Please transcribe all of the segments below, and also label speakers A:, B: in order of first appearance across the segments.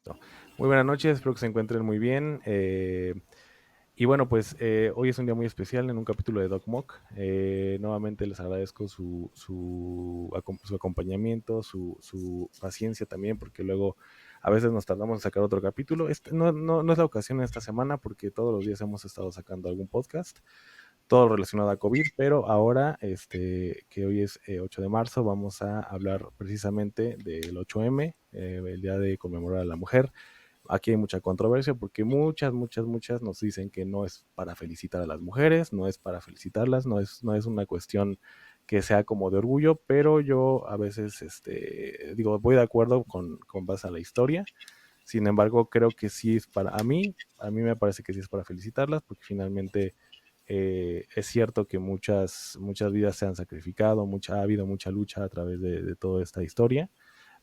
A: No. Muy buenas noches, espero que se encuentren muy bien. Y bueno, pues hoy es un día muy especial en un capítulo de Doc Mock. Nuevamente les agradezco su acompañamiento, su paciencia también, porque luego a veces nos tardamos en sacar otro capítulo. No es la ocasión esta semana, porque todos los días hemos estado sacando algún podcast, todo relacionado a COVID, pero ahora, que hoy es 8 de marzo, vamos a hablar precisamente del 8M, el Día de Conmemorar a la Mujer. Aquí hay mucha controversia porque muchas nos dicen que no es para felicitar a las mujeres, no es para felicitarlas, no es una cuestión que sea como de orgullo, pero yo a veces digo, voy de acuerdo con base a la historia. Sin embargo, creo que sí es a mí me parece que sí es para felicitarlas, porque finalmente es cierto que muchas vidas se han sacrificado, ha habido mucha lucha a través de toda esta historia,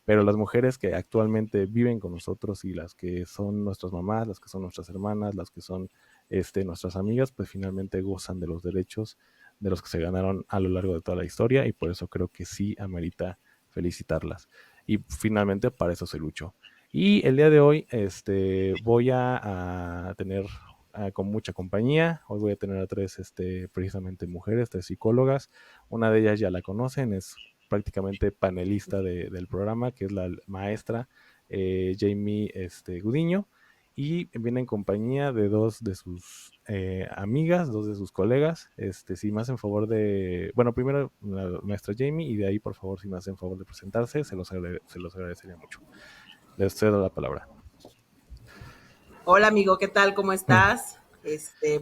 A: pero las mujeres que actualmente viven con nosotros y las que son nuestras mamás, las que son nuestras hermanas, las que son nuestras amigas, pues finalmente gozan de los derechos de los que se ganaron a lo largo de toda la historia, y por eso creo que sí amerita felicitarlas. Y finalmente para eso se luchó. Y el día de hoy voy a tener con mucha compañía. Hoy voy a tener a tres precisamente mujeres, tres psicólogas. Una de ellas ya la conocen, es prácticamente panelista del programa, que es la maestra Jamie Gudiño, y viene en compañía de dos de sus amigas, dos de sus colegas. Si me hacen favor de, bueno, primero la maestra Jamie, y de ahí, por favor, si me hacen favor de presentarse, se los agradecería mucho. Les cedo la palabra.
B: Hola amigo, ¿qué tal? ¿Cómo estás?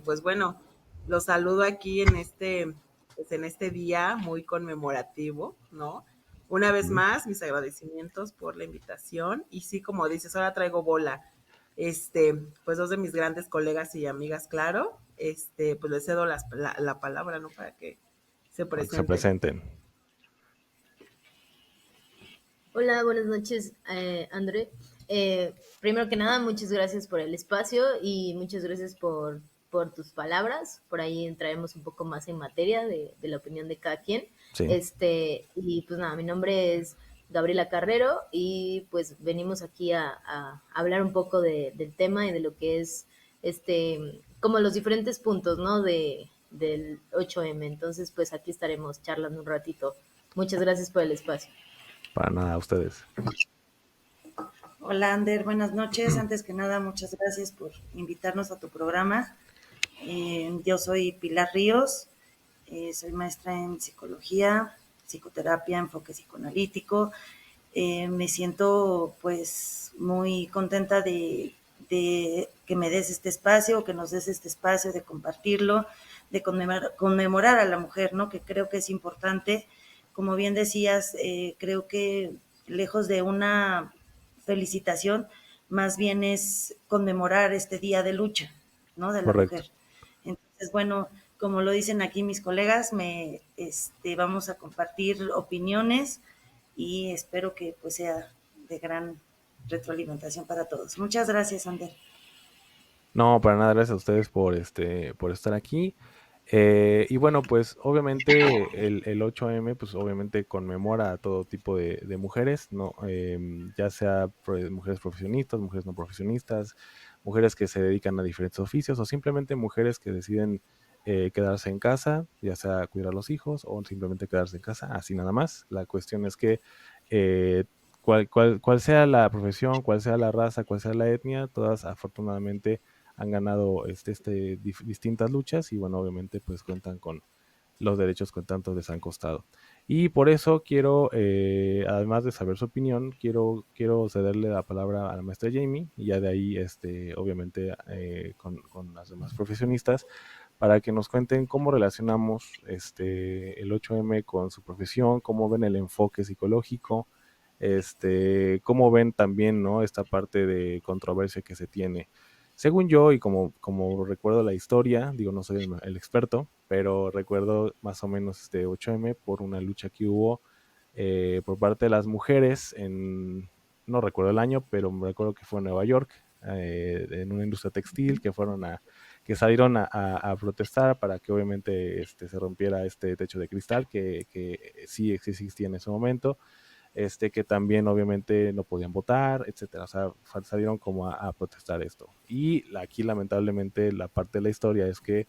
B: Pues bueno, los saludo aquí en este día muy conmemorativo, ¿no? Una vez
A: Ujú.
B: más, mis agradecimientos por la invitación. Y sí, como dices, ahora traigo bola. Pues dos de mis grandes colegas y amigas, claro. Pues les cedo la palabra, ¿no? Para que se
A: Para que se
B: presenten.
A: presenten.
C: Hola, buenas noches, André. Primero que nada, muchas gracias por el espacio y muchas gracias por tus palabras. Por ahí entraremos un poco más en materia de la opinión de cada quien.
A: Sí.
C: Y pues nada, mi nombre es Gabriela Carrero y pues venimos aquí a hablar un poco del tema y de lo que es como los diferentes puntos, ¿no? Del 8M. Entonces, pues aquí estaremos charlando un ratito. Muchas gracias por el espacio.
A: Para nada, a ustedes.
D: Hola Ander, buenas noches. Antes que nada, muchas gracias por invitarnos a tu programa. Yo soy Pilar Ríos, soy maestra en psicología, psicoterapia, enfoque psicoanalítico. Me siento pues muy contenta de que me des este espacio, que nos des este espacio de compartirlo, de conmemorar a la mujer, ¿no? Que creo que es importante. Como bien decías, creo que lejos de una felicitación, más bien es conmemorar este día de lucha, ¿no? De la
A: Correcto.
D: mujer. Entonces, bueno, como lo dicen aquí mis colegas, vamos a compartir opiniones y espero que pues sea de gran retroalimentación para todos. Muchas gracias, Ander.
A: No, para nada, gracias a ustedes por estar aquí. Y bueno, pues obviamente el 8M, pues obviamente conmemora a todo tipo de mujeres, ¿no? Ya sea mujeres profesionistas, mujeres no profesionistas, mujeres que se dedican a diferentes oficios, o simplemente mujeres que deciden quedarse en casa, ya sea cuidar a los hijos o simplemente quedarse en casa, así nada más. La cuestión es que eh, cual sea la profesión, cual sea la raza, cual sea la etnia, todas afortunadamente han ganado distintas luchas, y bueno, obviamente pues cuentan con los derechos que tanto les han costado. Y por eso quiero, además de saber su opinión, quiero cederle la palabra a la maestra Jamie, y ya de ahí, obviamente, con las demás profesionistas, para que nos cuenten cómo relacionamos el 8M con su profesión, cómo ven el enfoque psicológico, cómo ven también, ¿no?, esta parte de controversia que se tiene. Según yo, y como recuerdo la historia, digo, no soy el experto, pero recuerdo más o menos este 8M por una lucha que hubo por parte de las mujeres no recuerdo el año, pero me recuerdo que fue en Nueva York, en una industria textil, que salieron a protestar para que obviamente se rompiera este techo de cristal que sí existía en ese momento. que también obviamente no podían votar, etcétera. O sea, salieron como a protestar esto. Y aquí lamentablemente la parte de la historia es que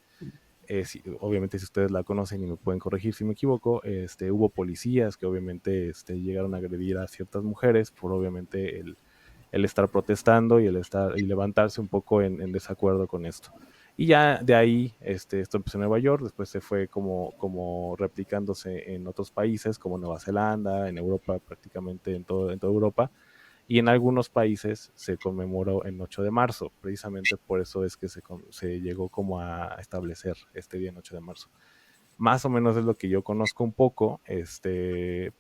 A: obviamente si ustedes la conocen y me pueden corregir si me equivoco, hubo policías que obviamente llegaron a agredir a ciertas mujeres por obviamente el estar protestando y y levantarse un poco en desacuerdo con esto. Y ya de ahí, esto empezó en Nueva York, después se fue como replicándose en otros países como Nueva Zelanda, en Europa, prácticamente en toda Europa, y en algunos países se conmemoró en 8 de marzo, precisamente por eso es que se llegó como a establecer este día en 8 de marzo. Más o menos es lo que yo conozco un poco,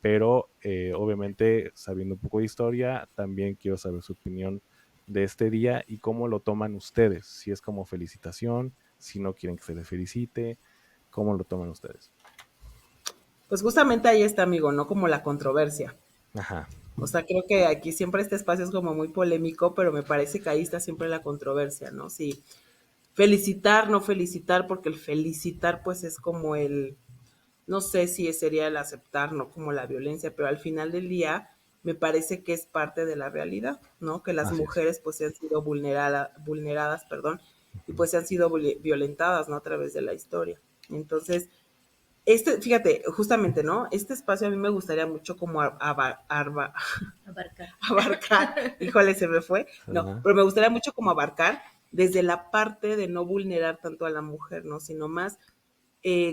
A: pero obviamente sabiendo un poco de historia, también quiero saber su opinión de este día y cómo lo toman ustedes, si es como felicitación, si no quieren que se les felicite, cómo lo toman ustedes.
B: Pues justamente ahí está, amigo, ¿no? Como la controversia.
A: Ajá.
B: O sea, creo que aquí siempre este espacio es como muy polémico, pero me parece que ahí está siempre la controversia, ¿no? Sí, felicitar, no felicitar, porque el felicitar pues es como no sé si sería el aceptar, no como la violencia, pero al final del día me parece que es parte de la realidad, ¿no? Que las
A: Así es.
B: mujeres pues se han sido vulneradas, perdón, y pues se han sido violentadas, ¿no? A través de la historia. Entonces, fíjate, justamente, ¿no? Este espacio a mí me gustaría mucho como
C: Abarcar.
B: abarcar, híjole, se me fue, no,
A: Ajá.
B: pero me gustaría mucho como abarcar desde la parte de no vulnerar tanto a la mujer, ¿no? Sino más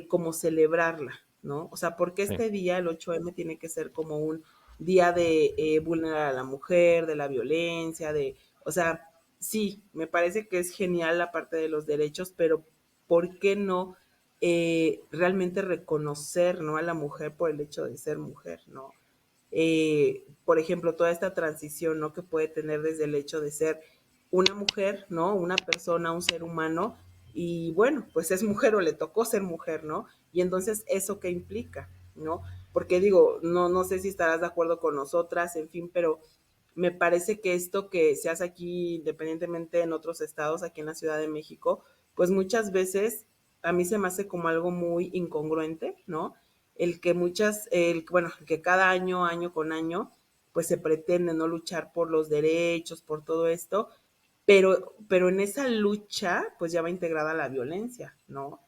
B: como celebrarla, ¿no? O sea, porque
A: Sí.
B: este día, el 8M, tiene que ser como un día de vulnerar a la mujer, de la violencia, o sea, sí, me parece que es genial la parte de los derechos, pero ¿por qué no realmente reconocer, ¿no? A la mujer por el hecho de ser mujer, ¿no? Por ejemplo, toda esta transición, ¿no? Que puede tener desde el hecho de ser una mujer, ¿no? Una persona, un ser humano, y bueno, pues es mujer o le tocó ser mujer, ¿no? Y entonces, ¿eso qué implica, ¿no? Porque digo, no sé si estarás de acuerdo con nosotras, en fin, pero me parece que esto que se hace aquí, independientemente en otros estados, aquí en la Ciudad de México, pues muchas veces a mí se me hace como algo muy incongruente, ¿no? Bueno, que cada año, año con año, pues se pretende no luchar por los derechos, por todo esto, pero en esa lucha, pues ya va integrada la violencia, ¿no?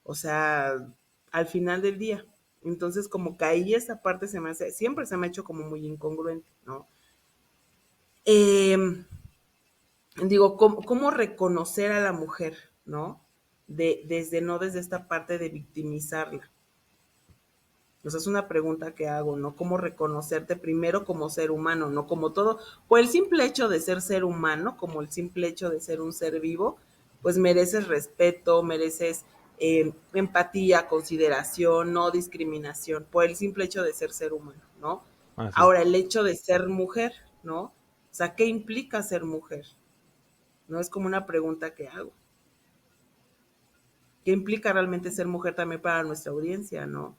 B: O sea, al final del día. Entonces, como que ahí esa parte siempre se me ha hecho como muy incongruente, ¿no? Eh, Digo, ¿cómo reconocer a la mujer, ¿no? No desde esta parte de victimizarla. Pues es una pregunta que hago, ¿no? ¿Cómo reconocerte primero como ser humano, no como todo? Por el simple hecho de ser humano, como el simple hecho de ser un ser vivo, pues mereces respeto, mereces empatía, consideración, no discriminación, por el simple hecho de ser humano, ¿no?
A: Así es.
B: Ahora, el hecho de ser mujer, ¿no? O sea, ¿qué implica ser mujer? No es como una pregunta que hago. ¿Qué implica realmente ser mujer también para nuestra audiencia, no?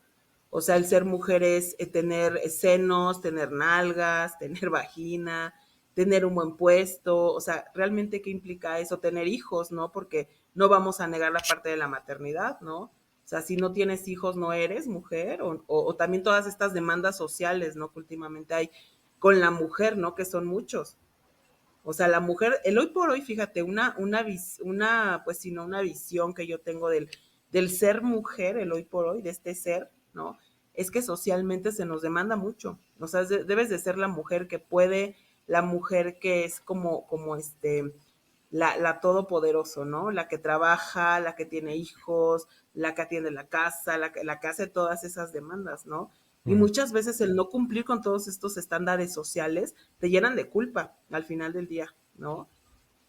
B: O sea, el ser mujer es tener senos, tener nalgas, tener vagina, tener un buen puesto, o sea, realmente qué implica eso, tener hijos, ¿no? Porque no vamos a negar la parte de la maternidad, ¿no? O sea, si no tienes hijos no eres mujer, o también todas estas demandas sociales, ¿no? Que últimamente hay con la mujer, ¿no? Que son muchos. O sea, la mujer, el hoy por hoy, fíjate, pues sino una visión que yo tengo del ser mujer, el hoy por hoy, de este ser, ¿no? Es que socialmente se nos demanda mucho. O sea, debes de ser la mujer que puede, la mujer que es como la todopoderoso, ¿no? La que trabaja, la que tiene hijos, la que atiende la casa, la que hace todas esas demandas, ¿no? Y
A: Ujú.
B: muchas veces el no cumplir con todos estos estándares sociales te llenan de culpa al final del día, ¿no?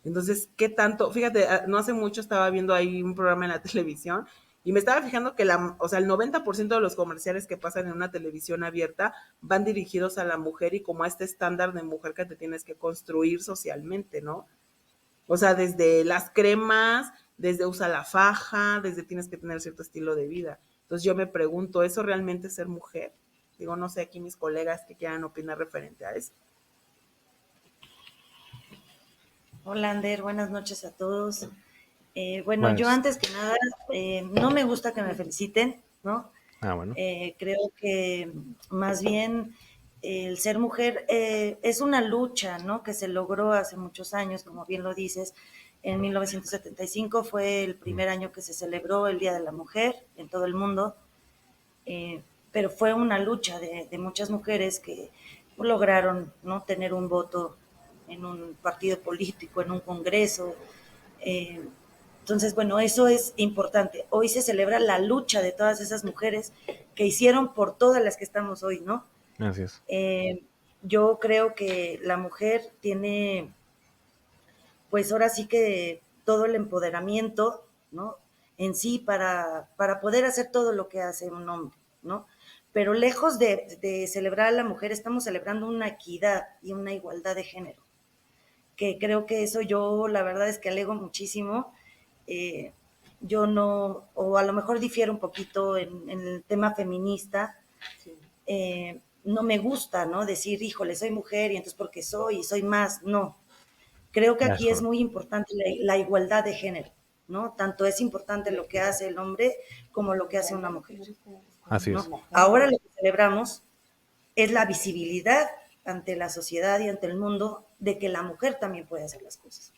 B: Entonces, ¿qué tanto? Fíjate, no hace mucho estaba viendo ahí un programa en la televisión y me estaba fijando que o sea, el 90% de los comerciales que pasan en una televisión abierta van dirigidos a la mujer y como a este estándar de mujer que te tienes que construir socialmente, ¿no? O sea, desde las cremas, desde usa la faja, desde tienes que tener cierto estilo de vida. Entonces yo me pregunto, ¿eso realmente es ser mujer? Digo, no sé, aquí mis colegas que quieran opinar referente a eso.
D: Hola, Ander, buenas noches a todos. Bueno, yo
A: Pues,
D: antes que nada, no me gusta que me feliciten, ¿no?
A: bueno.
D: Creo que más bien el ser mujer es una lucha, ¿no? Que se logró hace muchos años, como bien lo dices. En 1975 fue el primer año que se celebró el Día de la Mujer en todo el mundo, eh, pero fue una lucha de muchas mujeres que lograron, ¿no?, tener un voto en un partido político, en un congreso. Eh, entonces, bueno, eso es importante. Hoy se celebra la lucha de todas esas mujeres que hicieron por todas las que estamos hoy, ¿no?
A: Así es.
D: Yo creo que la mujer tiene, pues ahora sí que todo el empoderamiento, ¿no? En sí para poder hacer todo lo que hace un hombre, ¿no? Pero lejos de celebrar a la mujer, estamos celebrando una equidad y una igualdad de género, que creo que eso yo la verdad es que alego muchísimo. Eh, yo no, o a lo mejor difiero un poquito en el tema feminista. No me gusta, ¿no? Decir, híjole, soy mujer y entonces porque soy y soy más. No, creo que aquí es
A: Eso.
D: muy importante la igualdad de género, ¿no? Tanto es importante lo que hace el hombre como lo que hace una mujer,
A: Así
D: ¿no?
A: es.
D: Ahora lo que celebramos es la visibilidad ante la sociedad y ante el mundo de que la mujer también puede hacer las cosas,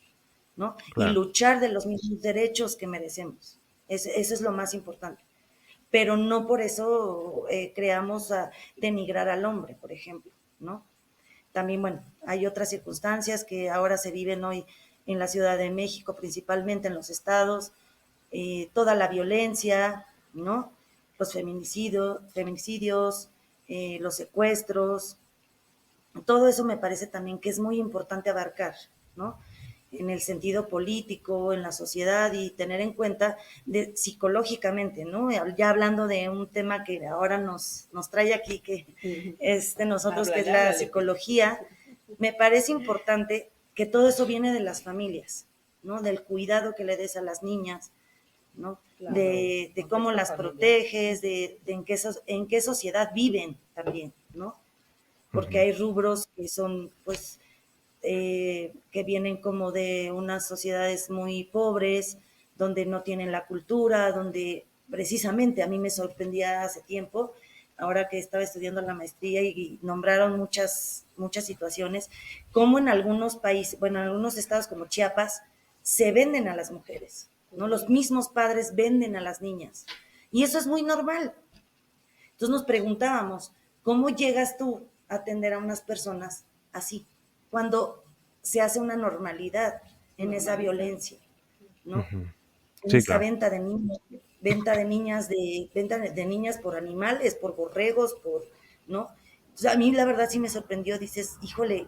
D: ¿no? Y
A: Claro.
D: luchar de los mismos derechos que merecemos. Eso es lo más importante. Pero no por eso creamos a denigrar al hombre, por ejemplo, ¿no? También, bueno, hay otras circunstancias que ahora se viven hoy en la Ciudad de México, principalmente en los estados, toda la violencia, ¿no? Los feminicidios, los secuestros, todo eso me parece también que es muy importante abarcar, ¿no? En el sentido político, en la sociedad y tener en cuenta psicológicamente, ¿no? Ya hablando de un tema que ahora nos trae aquí, que nosotros, que es la psicología, me parece importante que todo eso viene de las familias, ¿no? Del cuidado que le des a las niñas, ¿no? Claro, de cómo las proteges, de en qué sociedad viven también, ¿no? Porque hay rubros que son, pues, que vienen como de unas sociedades muy pobres, donde no tienen la cultura, donde precisamente a mí me sorprendía hace tiempo, ahora que estaba estudiando la maestría y nombraron muchas situaciones, como en algunos países, bueno, en algunos estados como Chiapas, se venden a las mujeres, ¿no? Los mismos padres venden a las niñas. Y eso es muy normal. Entonces nos preguntábamos, ¿cómo llegas tú a atender a unas personas así? Cuando se hace una normalidad en esa violencia, ¿no? En
A: Sí,
D: esa
A: claro.
D: venta de niños, venta de niñas por animales, por borregos, ¿no? Entonces a mí la verdad sí me sorprendió, dices, híjole,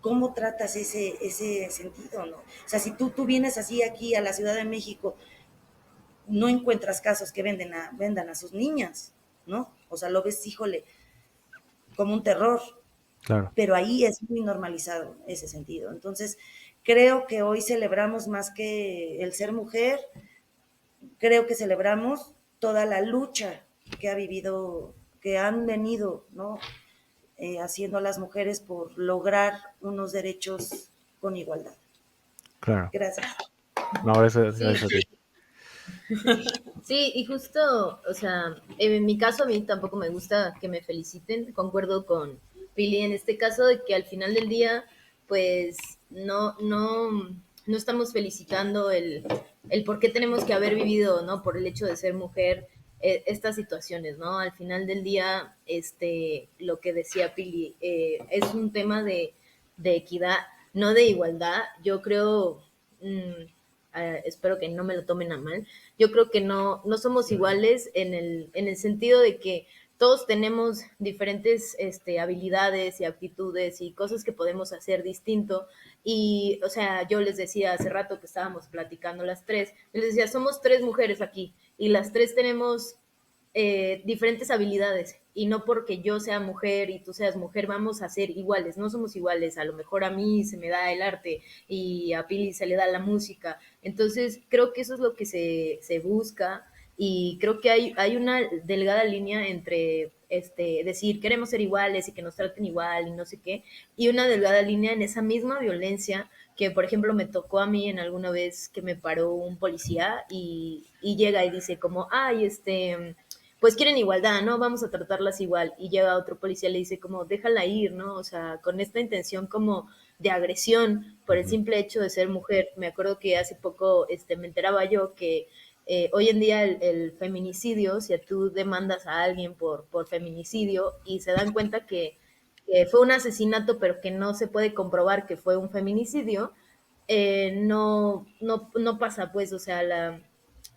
D: ¿cómo tratas ese sentido, no? O sea, si tú vienes así aquí a la Ciudad de México, no encuentras casos que vendan a sus niñas, ¿no? O sea, lo ves, híjole, como un terror,
A: Claro.
D: pero ahí es muy normalizado ese sentido. Entonces, creo que hoy celebramos más que el ser mujer, creo que celebramos toda la lucha que ha vivido, que han venido, ¿no? Haciendo las mujeres por lograr unos derechos con igualdad.
A: Claro.
D: Gracias.
A: No, gracias,
C: Sí,
A: gracias a ti.
C: sí, y justo, o sea, en mi caso a mí tampoco me gusta que me feliciten, concuerdo con Pili en este caso de que al final del día, pues no estamos felicitando el por qué tenemos que haber vivido, ¿no? Por el hecho de ser mujer, estas situaciones, ¿no? Al final del día, lo que decía Pili, es un tema de equidad, no de igualdad. Yo creo, espero que no me lo tomen a mal, yo creo que no somos iguales en el sentido de que todos tenemos diferentes habilidades y aptitudes y cosas que podemos hacer distinto. Y, o sea, yo les decía hace rato que estábamos platicando las tres, les decía, somos tres mujeres aquí y las tres tenemos diferentes habilidades y no porque yo sea mujer y tú seas mujer vamos a ser iguales, no somos iguales, a lo mejor a mí se me da el arte y a Pili se le da la música, entonces creo que eso es lo que se busca y creo que hay una delgada línea entre decir queremos ser iguales y que nos traten igual y no sé qué, y una delgada línea en esa misma violencia que por ejemplo me tocó a mí en alguna vez que me paró un policía y llega y dice como, ay, pues quieren igualdad, ¿no? Vamos a tratarlas igual. Y llega otro policía y le dice como, déjala ir, ¿no? O sea, con esta intención como de agresión por el
A: Ujú.
C: simple hecho de ser mujer. Me acuerdo que hace poco me enteraba yo que hoy en día el feminicidio, si tú demandas a alguien por feminicidio y se dan cuenta que fue un asesinato, pero que no se puede comprobar que fue un feminicidio, no pasa, pues, o sea,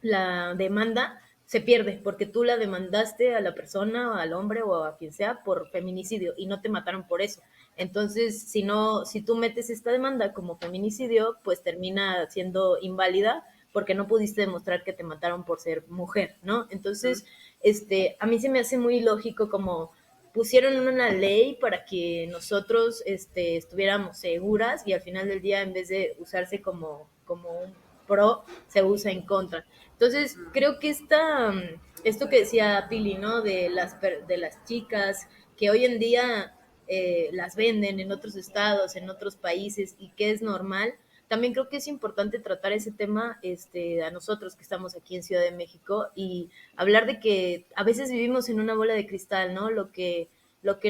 C: la demanda se pierde porque tú la demandaste a la persona, o al hombre o a quien sea por feminicidio y no te mataron por eso. Entonces, si no, si tú metes esta demanda como feminicidio, pues termina siendo inválida porque no pudiste demostrar que te mataron por ser mujer, ¿no? Entonces, a mí se me hace muy lógico como pusieron una ley para que nosotros estuviéramos seguras y al final del día, en vez de usarse como un pro, se usa en contra. Entonces, creo que esto que decía Pili, ¿no? De las chicas que hoy en día las venden en otros estados, en otros países y que es normal, también creo que es importante tratar ese tema a nosotros que estamos aquí en Ciudad de México y hablar de que a veces vivimos en una bola de cristal, ¿no? Lo que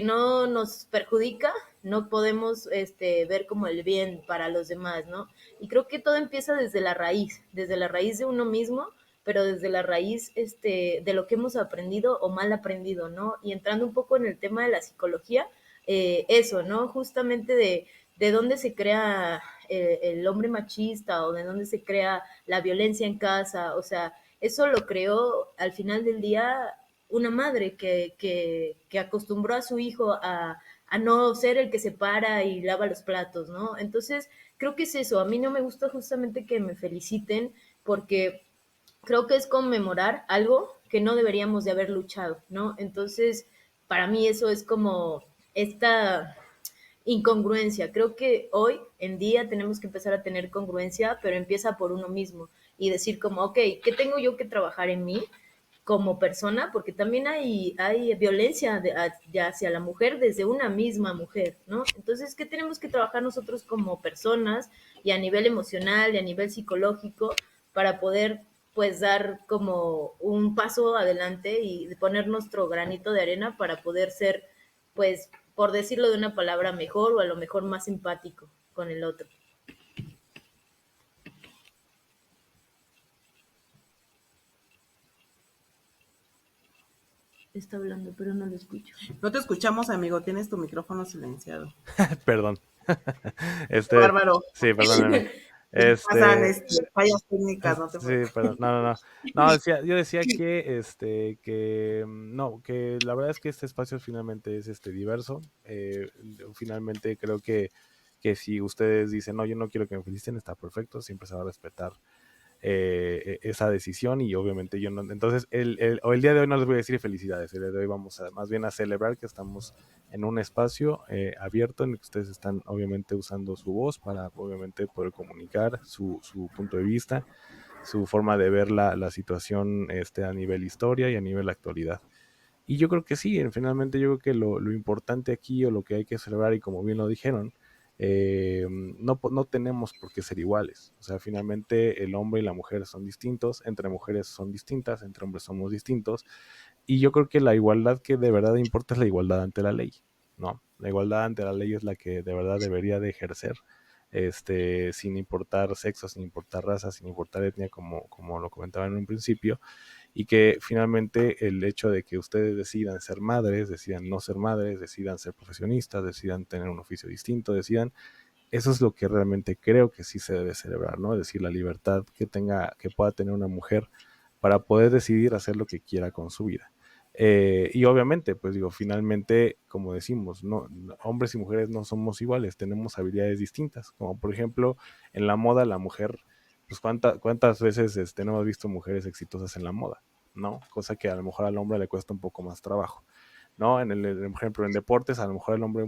C: no nos perjudica, no podemos ver como el bien para los demás, ¿no? Y creo que todo empieza desde la raíz de uno mismo, pero desde la raíz de lo que hemos aprendido o mal aprendido, ¿no? Y entrando un poco en el tema de la psicología, eso, ¿no? Justamente de dónde se crea el hombre machista o de dónde se crea la violencia en casa, o sea, eso lo creó al final del día una madre que acostumbró a su hijo a no ser el que se para y lava los platos, ¿no? Entonces, creo que es eso. A mí no me gusta justamente que me feliciten porque creo que es conmemorar algo que no deberíamos de haber luchado, ¿no? Entonces, para mí eso es como esta incongruencia. Creo que hoy en día tenemos que empezar a tener congruencia, pero empieza por uno mismo y decir como, ok, ¿qué tengo yo que trabajar en mí como persona? Porque también hay violencia hacia la mujer desde una misma mujer, ¿no? Entonces, ¿qué tenemos que trabajar nosotros como personas y a nivel emocional y a nivel psicológico para poder pues dar como un paso adelante y poner nuestro granito de arena para poder ser, pues, por decirlo de una palabra, mejor o a lo mejor más simpático con el otro? Está hablando, pero no lo escucho.
B: No te escuchamos, amigo, tienes tu micrófono silenciado.
A: Perdón.
B: Qué bárbaro.
A: Sí, perdónenme.
B: Pasan
A: Este,
B: fallas técnicas, no te
A: sí,
B: preocupes.
A: perdón. No, no, no. No, yo decía no, que la verdad es que este espacio finalmente es diverso. Finalmente creo que si ustedes dicen, no, yo no quiero que me feliciten, está perfecto, siempre se va a respetar esa decisión y obviamente yo no. Entonces, el día de hoy no les voy a decir felicidades, el día de hoy vamos más bien a celebrar que estamos en un espacio abierto en el que ustedes están obviamente usando su voz para obviamente poder comunicar su punto de vista, su forma de ver la situación a nivel historia y a nivel actualidad. Y yo creo que sí, finalmente yo creo que lo importante aquí o lo que hay que celebrar, y como bien lo dijeron, no tenemos por qué ser iguales. O sea, finalmente el hombre y la mujer son distintos, entre mujeres son distintas, entre hombres somos distintos, y yo creo que la igualdad que de verdad importa es la igualdad ante la ley, ¿no? La igualdad ante la ley es la que de verdad debería de ejercer, sin importar sexo, sin importar raza, sin importar etnia, como lo comentaba en un principio, y que finalmente el hecho de que ustedes decidan ser madres, decidan no ser madres, decidan ser profesionistas, decidan tener un oficio distinto, decidan, eso es lo que realmente creo que sí se debe celebrar, ¿no? Es decir, la libertad que pueda tener una mujer para poder decidir hacer lo que quiera con su vida. Y obviamente, pues digo, finalmente, como decimos, no, hombres y mujeres no somos iguales, tenemos habilidades distintas, como por ejemplo, en la moda la mujer, pues cuántas veces no hemos visto mujeres exitosas en la moda, ¿no? Cosa que a lo mejor al hombre le cuesta un poco más trabajo, ¿no? Por ejemplo, en deportes, a lo mejor el hombre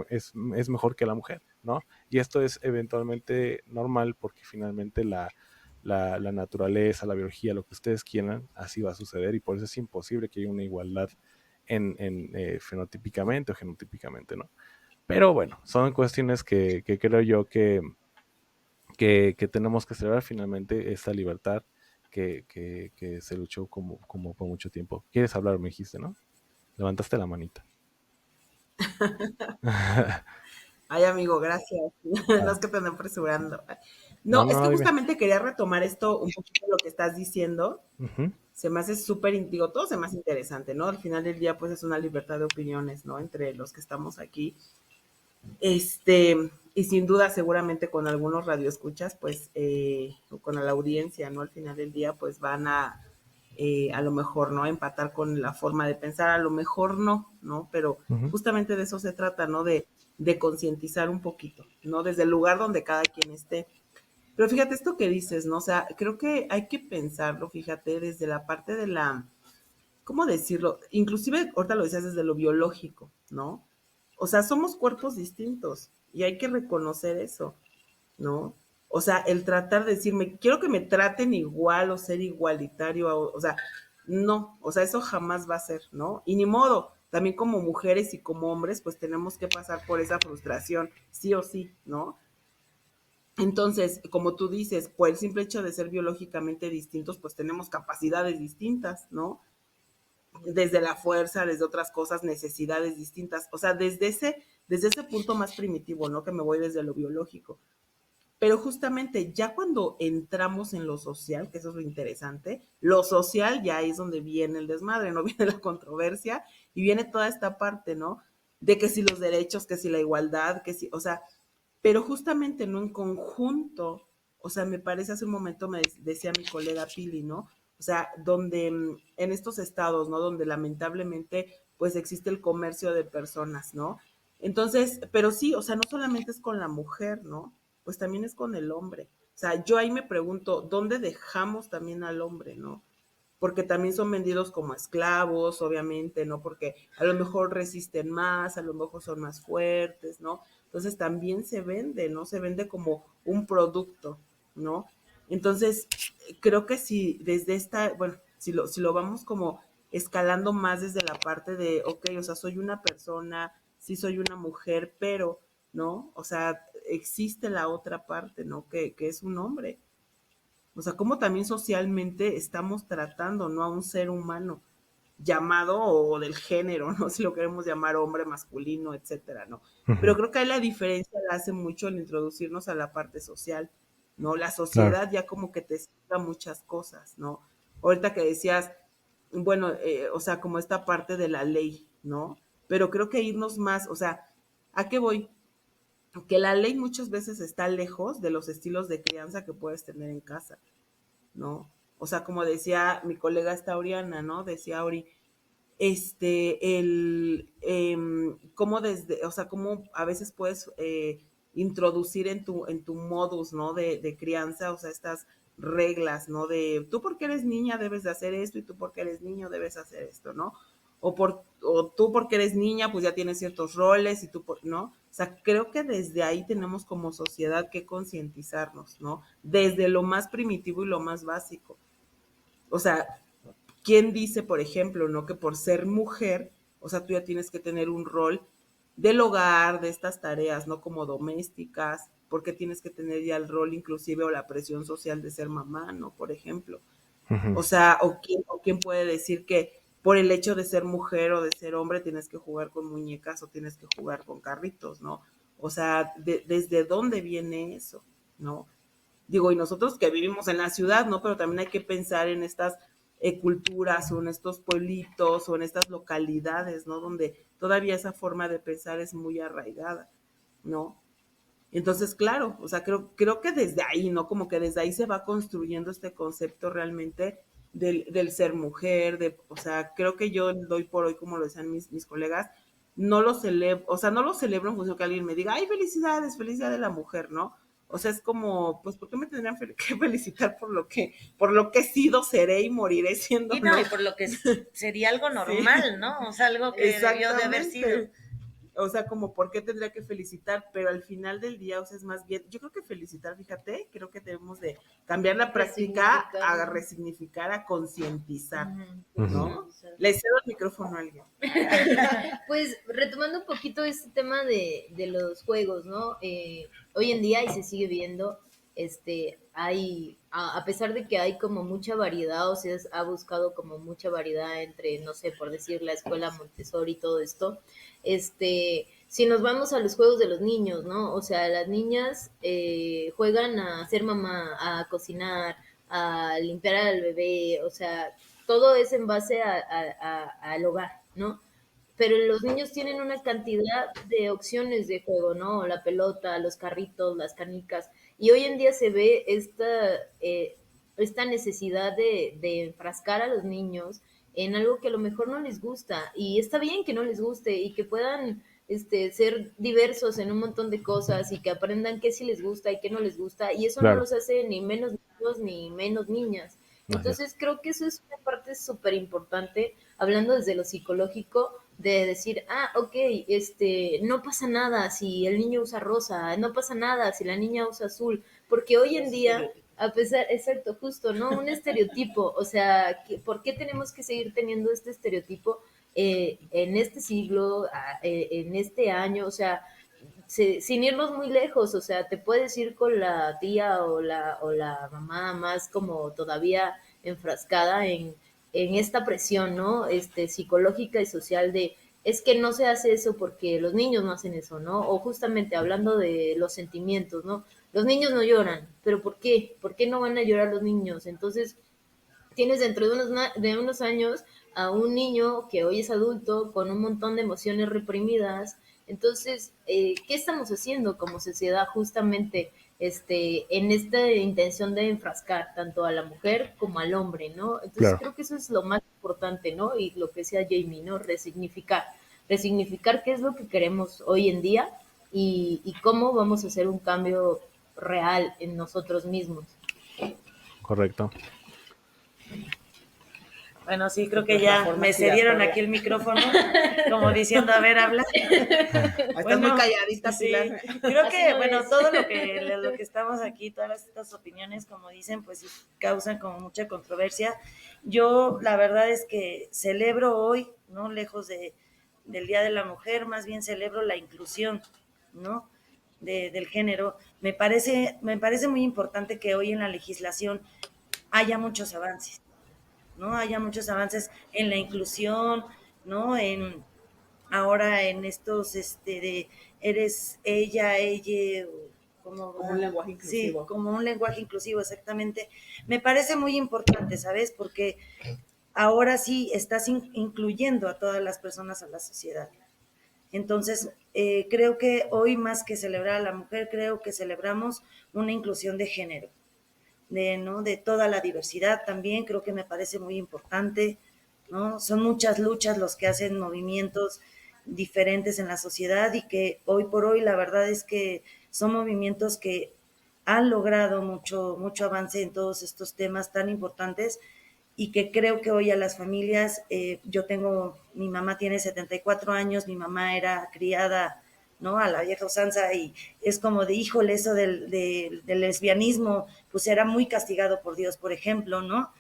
A: es es mejor que la mujer, ¿no? Y esto es eventualmente normal porque finalmente la naturaleza, la biología, lo que ustedes quieran, así va a suceder, y por eso es imposible que haya una igualdad fenotípicamente o genotípicamente, ¿no? Pero bueno, son cuestiones que creo yo que tenemos que celebrar finalmente esta libertad que se luchó como por mucho tiempo. ¿Quieres hablar? Me dijiste, ¿no? Levantaste la manita.
B: Ay, amigo, gracias. No es que te ande apresurando.
A: No,
B: No, es que
A: no, dime.
B: justamente quería retomar esto, un poquito lo que estás diciendo.
A: Ujú,
B: Se me hace súper, digo, todo se me hace interesante, ¿no? Al final del día, pues es una libertad de opiniones, ¿no? Entre los que estamos aquí. Y sin duda, seguramente con algunos radioescuchas, pues, o con la audiencia, ¿no? Al final del día, pues van a lo mejor, ¿no? Empatar con la forma de pensar, a lo mejor no, ¿no? Pero
A: ujú.
B: justamente de eso se trata, ¿no? De concientizar un poquito, ¿no? Desde el lugar donde cada quien esté. Pero fíjate esto que dices, ¿no? O sea, creo que hay que pensarlo, fíjate, desde la parte de la, ¿cómo decirlo? Inclusive, ahorita lo decías desde lo biológico, ¿no? O sea, somos cuerpos distintos y hay que reconocer eso, ¿no? O sea, el tratar de decirme, quiero que me traten igual o ser igualitario, o sea, no, o sea, eso jamás va a ser, ¿no? Y ni modo, también como mujeres y como hombres, pues tenemos que pasar por esa frustración, sí o sí, ¿no? Entonces, como tú dices, por el simple hecho de ser biológicamente distintos, pues tenemos capacidades distintas, ¿no? Desde la fuerza, desde otras cosas, necesidades distintas. O sea, desde ese punto más primitivo, ¿no? Que me voy desde lo biológico. Pero justamente ya cuando entramos en lo social, que eso es lo interesante, lo social ya es donde viene el desmadre, no viene la controversia y viene toda esta parte, ¿no? De que si los derechos, que si la igualdad, que si, o sea, pero justamente no en conjunto, o sea, me parece hace un momento me decía mi colega Pili, ¿no? O sea, donde en estos estados, ¿no? Donde lamentablemente pues existe el comercio de personas, ¿no? Entonces, pero sí, o sea, no solamente es con la mujer, ¿no? Pues también es con el hombre. O sea, yo ahí me pregunto, ¿dónde dejamos también al hombre, ¿no? Porque también son vendidos como esclavos, obviamente, ¿no? Porque a lo mejor resisten más, a lo mejor son más fuertes, ¿no? Entonces también se vende, ¿no? Se vende como un producto, ¿no? Entonces, creo que si desde esta, bueno, si lo vamos como escalando más desde la parte de, ok, o sea, soy una persona, sí soy una mujer, pero, ¿no? O sea, existe la otra parte, ¿no? Que es un hombre. O sea, cómo también socialmente estamos tratando, ¿no? A un ser humano llamado o del género, ¿no? Si lo queremos llamar hombre, masculino, etcétera, ¿no? Pero
A: Ujú,
B: creo que ahí la diferencia la hace mucho el introducirnos a la parte social, ¿no? La
A: claro.
B: sociedad ya como que te explica muchas cosas, ¿no? Ahorita que decías, bueno, o sea, como esta parte de la ley, ¿no? Pero creo que irnos más, o sea, ¿a qué voy? Que la ley muchas veces está lejos de los estilos de crianza que puedes tener en casa, ¿no? O sea, como decía mi colega esta Auriana, ¿no? Decía Auri, cómo desde, o sea, cómo a veces puedes introducir en tu modus, ¿no? De crianza, o sea, estas reglas, ¿no? De tú porque eres niña debes de hacer esto y tú porque eres niño debes hacer esto, ¿no? O tú porque eres niña pues ya tienes ciertos roles y tú, ¿no? O sea, creo que desde ahí tenemos como sociedad que concientizarnos, ¿no? Desde lo más primitivo y lo más básico. O sea, ¿quién dice, por ejemplo, no que por ser mujer, o sea, tú ya tienes que tener un rol del hogar, de estas tareas, ¿no? Como domésticas, porque tienes que tener ya el rol inclusive o la presión social de ser mamá, ¿no? Por ejemplo.
A: Ujú,
B: O sea, o quién puede decir que por el hecho de ser mujer o de ser hombre tienes que jugar con muñecas o tienes que jugar con carritos, ¿no? O sea, ¿desde dónde viene eso, no? Digo, y nosotros que vivimos en la ciudad, ¿no? Pero también hay que pensar en estas culturas o en estos pueblitos o en estas localidades, ¿no? Donde todavía esa forma de pensar es muy arraigada, ¿no? Entonces, claro, o sea, creo que desde ahí, ¿no? Como que desde ahí se va construyendo este concepto realmente del ser mujer, o sea, creo que yo doy por hoy, como lo decían mis colegas, no lo celebro, o sea, no lo celebro en función que alguien me diga, ay, felicidades, felicidad de la mujer, ¿no? O sea, es como, pues, ¿por qué me tendrían que felicitar por lo que he sido, seré y moriré siendo,
E: Y no,
B: ¿no?
E: y por lo que sería algo
B: Sí,
E: normal, ¿no? O sea, algo que debió de haber sido.
B: exactamente. O sea, como por qué tendría que felicitar, pero al final del día, o sea, es más bien, yo creo que felicitar, fíjate, creo que debemos de cambiar la práctica
C: Resignificar,
B: a
C: ¿no?
B: resignificar, a concientizar,
C: Ujú,
A: ujú.
B: ¿no?
C: concientizar.
B: Le cedo el micrófono a alguien.
C: Pues retomando un poquito este tema de los juegos, ¿no? Hoy en día, y se sigue viendo, a pesar de que hay como mucha variedad, o sea, ha buscado como mucha variedad entre, no sé, por decir, la escuela Montessori y todo esto, si nos vamos a los juegos de los niños, ¿no? O sea, las niñas juegan a ser mamá, a cocinar, a limpiar al bebé, o sea, todo es en base al hogar, ¿no? Pero los niños tienen una cantidad de opciones de juego, ¿no? La pelota, los carritos, las canicas, y hoy en día se ve esta necesidad de enfrascar a los niños en algo que a lo mejor no les gusta, y está bien que no les guste y que puedan ser diversos en un montón de cosas y que aprendan qué sí les gusta y qué no les gusta, y eso no
A: Claro,
C: los hace ni menos niños ni menos niñas.
A: así es.
C: Entonces creo que eso es una parte súper importante, hablando desde lo psicológico, de decir, ok, no pasa nada si el niño usa rosa, no pasa nada si la niña usa azul, porque hoy en día, a pesar, exacto, justo, ¿no? Un estereotipo, o sea, ¿por qué tenemos que seguir teniendo este estereotipo en este siglo, en este año? O sea, sin irnos muy lejos, o sea, te puedes ir con la tía o la mamá más como todavía enfrascada en esta presión, ¿no? Psicológica y social de, es que no se hace eso porque los niños no hacen eso, ¿no? O justamente hablando de los sentimientos, ¿no? Los niños no lloran, pero ¿por qué? ¿Por qué no van a llorar los niños? Entonces, tienes dentro de unos años a un niño que hoy es adulto con un montón de emociones reprimidas. Entonces, ¿qué estamos haciendo como sociedad justamente en esta intención de enfrascar tanto a la mujer como al hombre, ¿no? Entonces,
A: Claro,
C: creo que eso es lo más importante, ¿no? Y lo que decía Jamie, ¿no? Resignificar qué es lo que queremos hoy en día y cómo vamos a hacer un cambio real en nosotros mismos.
A: correcto.
D: Bueno, sí, creo que ya me cedieron aquí el micrófono, como diciendo, a ver, habla.
B: Estás muy calladita,
D: sí,
B: Pilar.
D: creo que,
C: no
D: bueno,
C: es.
D: todo lo que estamos aquí, todas estas opiniones, como dicen, pues sí, causan como mucha controversia. Yo, la verdad es que celebro hoy, ¿no? Lejos del Día de la Mujer, más bien celebro la inclusión, ¿no? Del género. Me parece muy importante que hoy en la legislación haya muchos avances, ¿no? Haya muchos avances en la inclusión, ¿no? Ahora en estos, de eres ella, como
B: un lenguaje inclusivo.
D: Sí, como un lenguaje inclusivo, exactamente. Me parece muy importante, ¿sabes? Porque ahora sí estás incluyendo a todas las personas a la sociedad. Entonces, creo que hoy más que celebrar a la mujer, creo que celebramos una inclusión de género, ¿no? De toda la diversidad también, creo que me parece muy importante, ¿no? Son muchas luchas los que hacen movimientos diferentes en la sociedad y que hoy por hoy la verdad es que son movimientos que han logrado mucho avance en todos estos temas tan importantes y que creo que hoy a las familias, mi mamá tiene 74 años, mi mamá era criada, ¿no? A la vieja usanza y es como de, híjole, eso del lesbianismo, pues era muy castigado por Dios, por ejemplo, ¿no?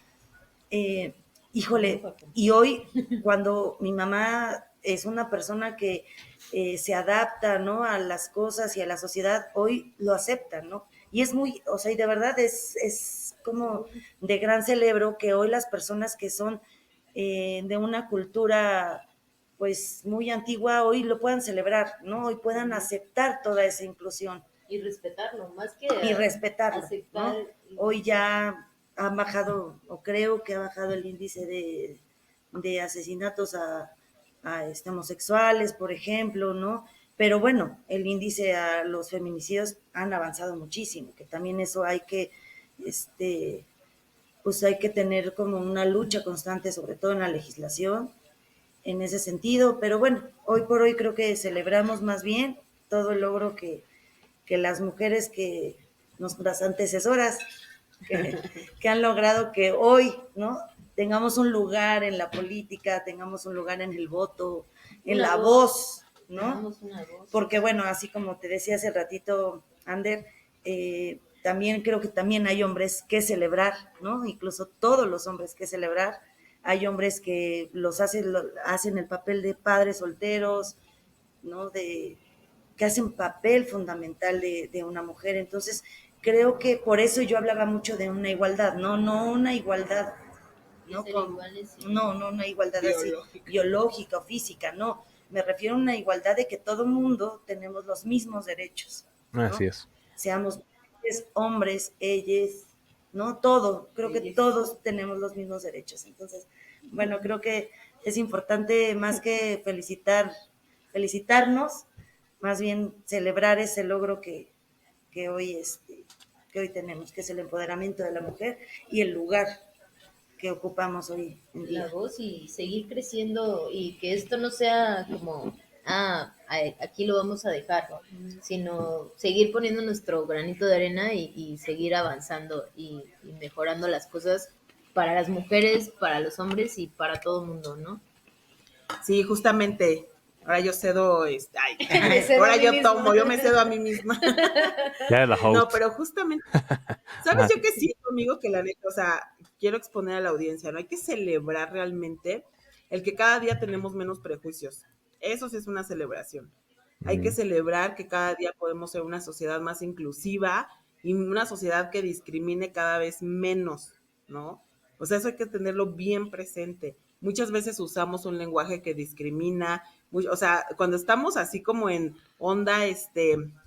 D: Eh, híjole, y hoy cuando mi mamá es una persona que se adapta, ¿no? A las cosas y a la sociedad, hoy lo acepta, ¿no? Y es muy, o sea, y de verdad es como de gran celebro que hoy las personas que son de una cultura pues muy antigua, hoy lo puedan celebrar, ¿no? Hoy puedan aceptar toda esa inclusión.
C: Y respetarlo, más que
D: Y respetarlo,
C: aceptar.
D: ¿no? Hoy ya ha bajado, o creo que ha bajado el índice de asesinatos a homosexuales, por ejemplo, ¿no? Pero bueno, el índice a los feminicidios han avanzado muchísimo, que también eso hay que, pues hay que tener como una lucha constante, sobre todo en la legislación, en ese sentido. Pero bueno, hoy por hoy creo que celebramos más bien todo el logro que las mujeres que nuestras antecesoras que han logrado que hoy, ¿no? Tengamos un lugar en la política, tengamos un lugar en el voto, en la voz, ¿no?
C: Una voz.
D: Porque bueno, así como te decía hace ratito, Ander, también creo que también hay hombres que celebrar, ¿no? Incluso todos los hombres que celebrar. Hay hombres que hacen el papel de padres solteros, ¿no? Que hacen papel fundamental de una mujer. Entonces, creo que por eso yo hablaba mucho de una igualdad, no una igualdad, no, no una igualdad así biológica o física, no, me refiero a una igualdad de que todo mundo tenemos los mismos derechos, ¿no?
A: Así es.
D: Seamos mujeres, hombres, ellas, ¿no? Todo, creo que todos tenemos los mismos derechos. Entonces, bueno, creo que es importante más que felicitarnos, más bien celebrar ese logro que hoy tenemos, que es el empoderamiento de la mujer y el lugar que ocupamos hoy en día.
C: La voz y seguir creciendo y que esto no sea como, aquí lo vamos a dejar, sino seguir poniendo nuestro granito de arena y seguir avanzando y mejorando las cosas para las mujeres, para los hombres y para todo el mundo, ¿no?
B: Sí, justamente. Ahora yo cedo,
C: cedo
B: ahora
C: a mí
B: yo
C: misma.
B: tomo, yo me cedo a mí misma.
A: Ya es la host.
B: No, pero justamente, ¿sabes yo que sí, amigo? Que la neta, o sea, quiero exponer a la audiencia, ¿no? Hay que celebrar realmente el que cada día tenemos menos prejuicios. Eso sí es una celebración. Hay que celebrar que cada día podemos ser una sociedad más inclusiva y una sociedad que discrimine cada vez menos, ¿no? O sea, eso hay que tenerlo bien presente. Muchas veces usamos un lenguaje que discrimina, o sea, cuando estamos así como en onda,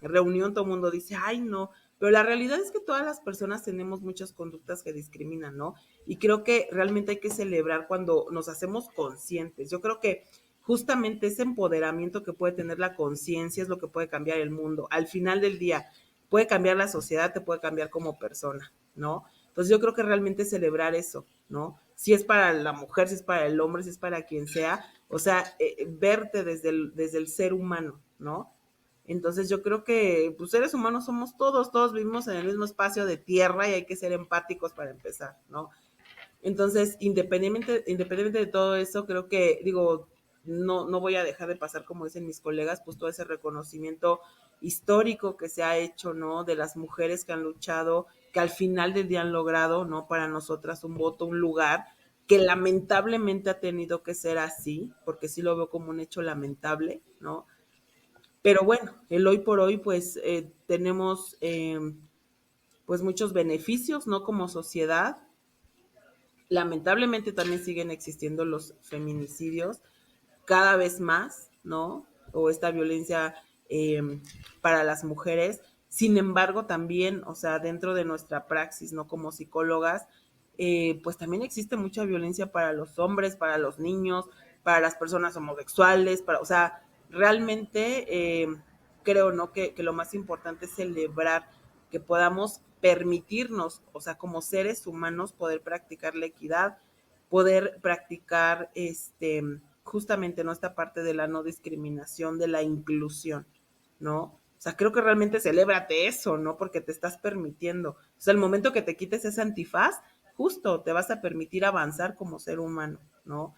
B: reunión, todo el mundo dice, ay, no, pero la realidad es que todas las personas tenemos muchas conductas que discriminan, ¿no? Y creo que realmente hay que celebrar cuando nos hacemos conscientes. Yo creo que justamente ese empoderamiento que puede tener la conciencia es lo que puede cambiar el mundo. Al final del día, puede cambiar la sociedad, te puede cambiar como persona, ¿no? Entonces yo creo que realmente celebrar eso, ¿no? Si es para la mujer, si es para el hombre, si es para quien sea, o sea, verte desde el ser humano, ¿no? Entonces yo creo que pues seres humanos somos todos vivimos en el mismo espacio de tierra y hay que ser empáticos para empezar, ¿no? Entonces, independientemente de todo eso, creo que, digo, no voy a dejar de pasar, como dicen mis colegas, pues todo ese reconocimiento histórico que se ha hecho, ¿no? De las mujeres que han luchado, que al final del día han logrado, ¿no? Para nosotras un voto, un lugar, que lamentablemente ha tenido que ser así, porque sí lo veo como un hecho lamentable, ¿no? Pero bueno, el hoy por hoy, pues tenemos pues muchos beneficios, ¿no? Como sociedad. Lamentablemente también siguen existiendo los feminicidios cada vez más, ¿no? O esta violencia para las mujeres. Sin embargo, también, o sea, dentro de nuestra praxis, ¿no? Como psicólogas, pues también existe mucha violencia para los hombres, para los niños, para las personas homosexuales, o sea, realmente creo, ¿no? Que lo más importante es celebrar que podamos permitirnos, o sea, como seres humanos, poder practicar la equidad, poder practicar justamente, ¿no? Esta parte de la no discriminación, de la inclusión, ¿no? O sea, creo que realmente celébrate eso, ¿no? Porque te estás permitiendo. O sea, el momento que te quites ese antifaz, justo te vas a permitir avanzar como ser humano, ¿no?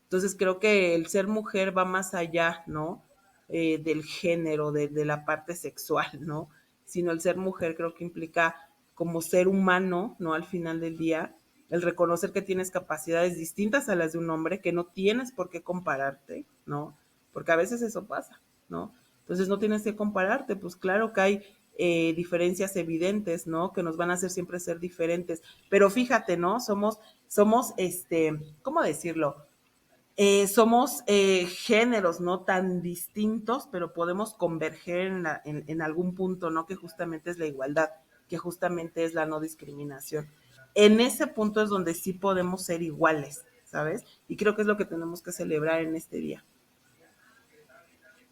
B: Entonces creo que el ser mujer va más allá, ¿no? Del género, de la parte sexual, ¿no? Sino el ser mujer creo que implica como ser humano, ¿no? Al final del día, el reconocer que tienes capacidades distintas a las de un hombre, que no tienes por qué compararte, ¿no? Porque a veces eso pasa, ¿no? Entonces no tienes que compararte, pues claro que hay diferencias evidentes, ¿no? Que nos van a hacer siempre ser diferentes. Pero fíjate, ¿no? Somos, ¿cómo decirlo? Somos géneros no tan distintos, pero podemos converger en algún punto, ¿no? Que justamente es la igualdad, que justamente es la no discriminación. En ese punto es donde sí podemos ser iguales, ¿sabes? Y creo que es lo que tenemos que celebrar en este día.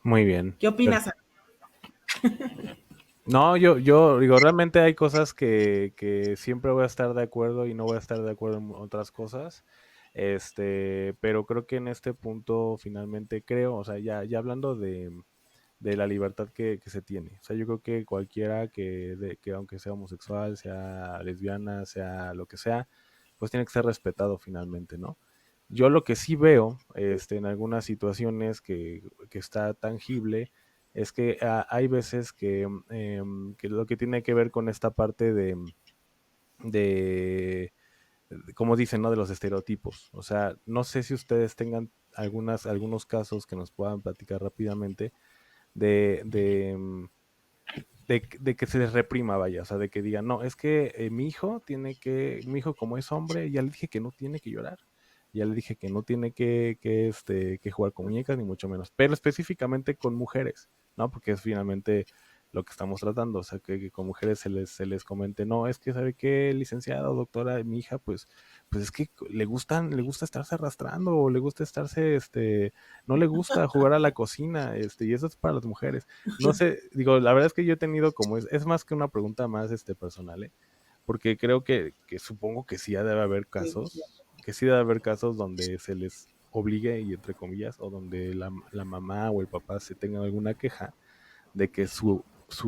A: Muy bien.
B: ¿Qué opinas?
A: No, yo digo, realmente hay cosas que siempre voy a estar de acuerdo y no voy a estar de acuerdo en otras cosas. Pero creo que en este punto finalmente creo, o sea, ya hablando de la libertad que se tiene. O sea, yo creo que cualquiera que aunque sea homosexual, sea lesbiana, sea lo que sea, pues tiene que ser respetado finalmente, ¿no? Yo lo que sí veo, en algunas situaciones que está tangible, es que hay veces que lo que tiene que ver con esta parte de, como dicen, ¿no? De los estereotipos. O sea, no sé si ustedes tengan algunos casos que nos puedan platicar rápidamente de de que se les reprima, vaya, o sea, de que digan, no, es que mi hijo como es hombre, ya le dije que no tiene que llorar, ya le dije que no tiene que jugar con muñecas, ni mucho menos, pero específicamente con mujeres, ¿no? Porque es finalmente lo que estamos tratando, o sea, que con mujeres se les comente, no, es que, ¿sabe qué, licenciada o doctora, mi hija, pues es que le gusta estarse arrastrando, o le gusta estarse, no le gusta jugar a la cocina, y eso es para las mujeres. No sé, digo, la verdad es que yo he tenido como es más que una pregunta más personal, ¿eh? Porque creo que supongo que sí ha de haber casos, que sí debe haber casos donde se les obligue, y entre comillas, o donde la mamá o el papá se tengan alguna queja de que su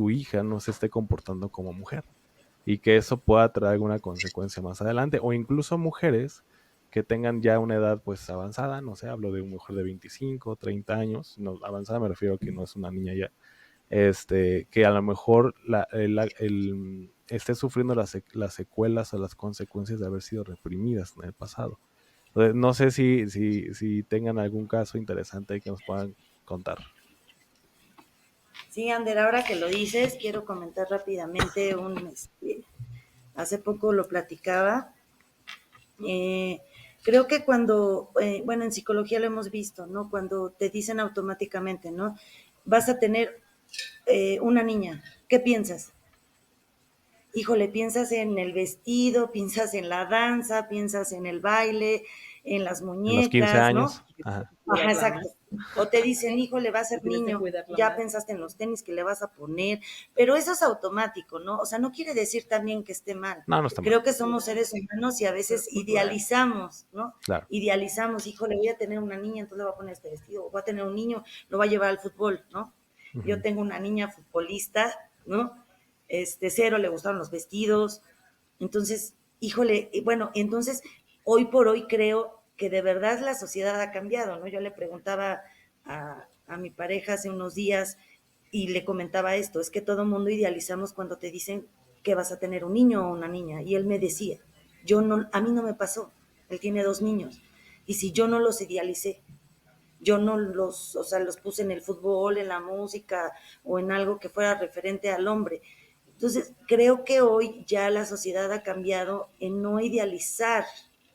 A: hija no se esté comportando como mujer y que eso pueda traer alguna consecuencia más adelante, o incluso mujeres que tengan ya una edad pues avanzada, no sé, hablo de una mujer de 25, 30 años, no, avanzada me refiero a que no es una niña ya, que a lo mejor esté sufriendo las secuelas o las consecuencias de haber sido reprimidas en el pasado. Entonces, no sé si tengan algún caso interesante que nos puedan contar.
D: Sí, Ander, ahora que lo dices, quiero comentar rápidamente hace poco lo platicaba. Creo que cuando, bueno, en psicología lo hemos visto, ¿no? Cuando te dicen automáticamente, ¿no? Vas a tener una niña, ¿qué piensas? Híjole, piensas en el vestido, piensas en la danza, piensas en el baile, en las
A: En los 15
D: muñecas, ¿no?
A: años. Ajá.
D: Ajá, exacto. O te dicen, híjole, va a ser
B: Tienes que
D: niño,
B: cuidarla
D: ya
B: más.
D: pensaste en los tenis que le vas a poner, pero eso es automático, ¿no? O sea, no quiere decir también que esté mal.
A: No, no está mal.
D: Creo que somos seres humanos y a veces idealizamos, ¿no?
A: Claro.
D: Idealizamos, híjole, voy a tener una niña, entonces le voy a poner este vestido, o voy a tener un niño, lo va a llevar al fútbol, ¿no? Yo
A: Uh-huh.
D: tengo una niña futbolista, ¿no? Cero le gustaron los vestidos, entonces, híjole, bueno, entonces, hoy por hoy creo que de verdad la sociedad ha cambiado, ¿no? Yo le preguntaba a mi pareja hace unos días y le comentaba esto, es que todo el mundo idealizamos cuando te dicen que vas a tener un niño o una niña, y él me decía, a mí no me pasó, él tiene 2 niños, y si yo no los idealicé, yo no o sea, los puse en el fútbol, en la música o en algo que fuera referente al hombre. Entonces, creo que hoy ya la sociedad ha cambiado en no idealizar,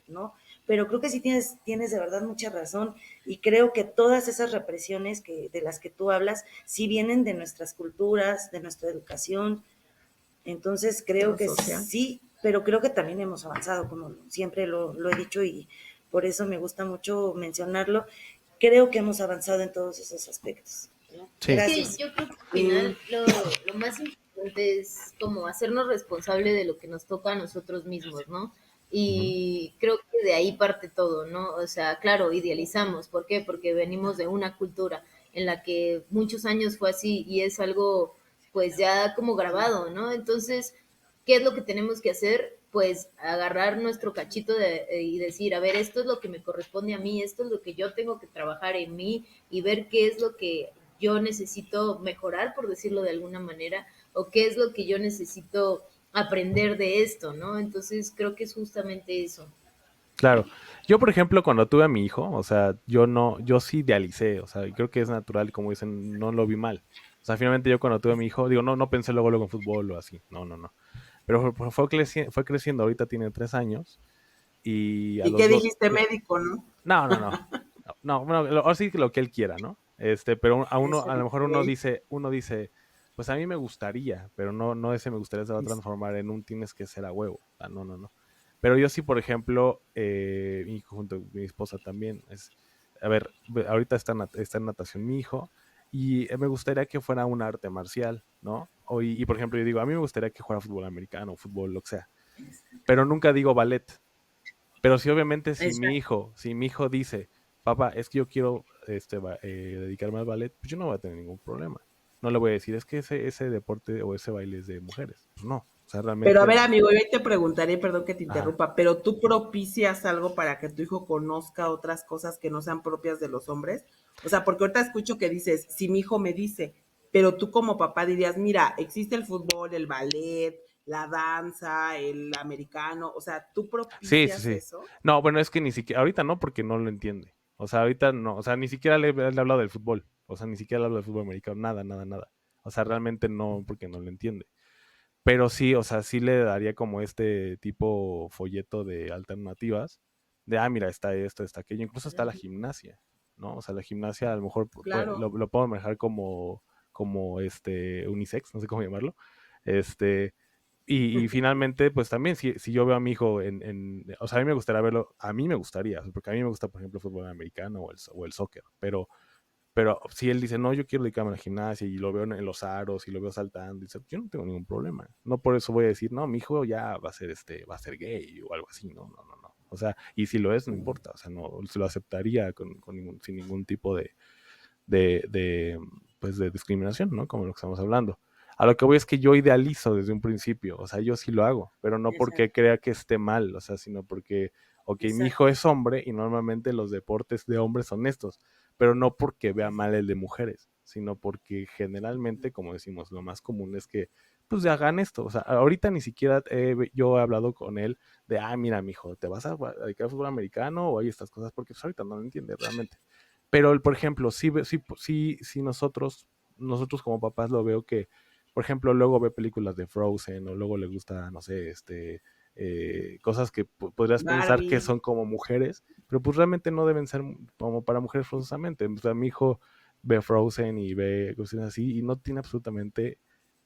D: ¿no? Pero creo que sí tienes de verdad mucha razón y creo que todas esas represiones de las que tú hablas sí vienen de nuestras culturas, de nuestra educación. Entonces, creo que sí, pero creo que también hemos avanzado, como siempre lo he dicho y por eso me gusta mucho mencionarlo. Creo que hemos avanzado en todos esos aspectos, ¿no?
A: Sí.
D: Gracias.
C: Sí, yo creo que al final lo más importante es como hacernos responsable de lo que nos toca a nosotros mismos, ¿no? Y creo que de ahí parte todo, ¿no? O sea, claro, idealizamos. ¿Por qué? Porque venimos de una cultura en la que muchos años fue así y es algo pues ya como grabado, ¿no? Entonces, ¿qué es lo que tenemos que hacer? Pues agarrar nuestro cachito y decir, a ver, esto es lo que me corresponde a mí, esto es lo que yo tengo que trabajar en mí y ver qué es lo que yo necesito mejorar, por decirlo de alguna manera, o qué es lo que yo necesito aprender de esto, ¿no? Entonces creo que es justamente eso.
A: Claro. Yo, por ejemplo, cuando tuve a mi hijo, o sea, yo sí idealicé, o sea, y creo que es natural, como dicen, no lo vi mal. O sea, finalmente yo cuando tuve a mi hijo, digo, no pensé luego en fútbol o así, no, no, no. Pero fue creciendo, ahorita tiene 3 años, y a
B: ¿Y
A: los
B: qué
A: dos...
B: dijiste, médico, no?
A: No, no, no. No, bueno, ahora sí que lo que él quiera, ¿no? Pero a lo mejor
B: Ok.
A: uno dice, pues a mí me gustaría, pero no ese me gustaría se va a transformar en un tienes que ser a huevo. Ah, no, no, no. Pero yo sí, por ejemplo, junto con mi esposa también, a ver, ahorita está en natación mi hijo, y me gustaría que fuera un arte marcial, ¿no? Y por ejemplo, yo digo, a mí me gustaría que fuera fútbol americano, fútbol, lo que sea, pero nunca digo ballet. Pero sí, obviamente, si mi hijo dice, papá, es que yo quiero dedicarme al ballet, pues yo no voy a tener ningún problema. No le voy a decir, es que ese deporte o ese baile es de mujeres. Pues no. O sea,
B: Pero a
A: realmente.
B: ver, amigo, yo te preguntaré, perdón que te
A: Ajá.
B: interrumpa, pero ¿tú propicias algo para que tu hijo conozca otras cosas que no sean propias de los hombres? O sea, porque ahorita escucho que dices, si mi hijo me dice, pero tú como papá dirías, mira, existe el fútbol, el ballet, la danza, el americano, o sea, ¿tú
A: Sí, sí,
B: propicias
A: sí.
B: eso?
A: No, bueno, es que ni siquiera, ahorita no, porque no lo entiende. O sea, ahorita no, o sea, ni siquiera le he hablado del fútbol. O sea, ni siquiera le hablo del fútbol americano, nada, nada, nada. O sea, realmente no, porque no lo entiende. Pero sí, o sea, sí le daría como este tipo folleto de alternativas, de, mira, está esto, está aquello, incluso está la gimnasia, ¿no? O sea, la gimnasia a lo mejor
B: Claro.
A: lo puedo manejar como unisex, no sé cómo llamarlo. Este, y finalmente, pues también, si yo veo a mi hijo o sea, a mí me gustaría verlo, a mí me gustaría, porque a mí me gusta, por ejemplo, el fútbol americano o el soccer, pero si él dice, no, yo quiero dedicarme a la gimnasia y lo veo en los aros y lo veo saltando, dice, yo no tengo ningún problema. No por eso voy a decir, no, mi hijo ya va a ser gay o algo así, no, no, no, no. O sea, y si lo es, no importa, o sea, no, se lo aceptaría sin ningún tipo pues de discriminación, ¿no? Como lo que estamos hablando. A lo que voy es que yo idealizo desde un principio, o sea, yo sí lo hago, pero no porque
D: Exacto.
A: crea que esté mal, o sea, sino porque, ok, mi hijo
D: Exacto.
A: es hombre y normalmente los deportes de hombres son estos, pero no porque vea mal el de mujeres, sino porque generalmente, como decimos, lo más común es que pues hagan esto. O sea, ahorita ni siquiera yo he hablado con él de, mira, mijo, ¿te vas a dedicar al fútbol americano o hay estas cosas? Porque pues, ahorita no lo entiende realmente. Pero, por ejemplo, sí nosotros como papás lo veo que, por ejemplo, luego ve películas de Frozen o luego le gusta, no sé, cosas que podrías pensar que
B: Barbie.
A: son como mujeres, pero pues realmente no deben ser como para mujeres forzosamente. O sea, mi hijo ve Frozen y ve cosas así y no tiene absolutamente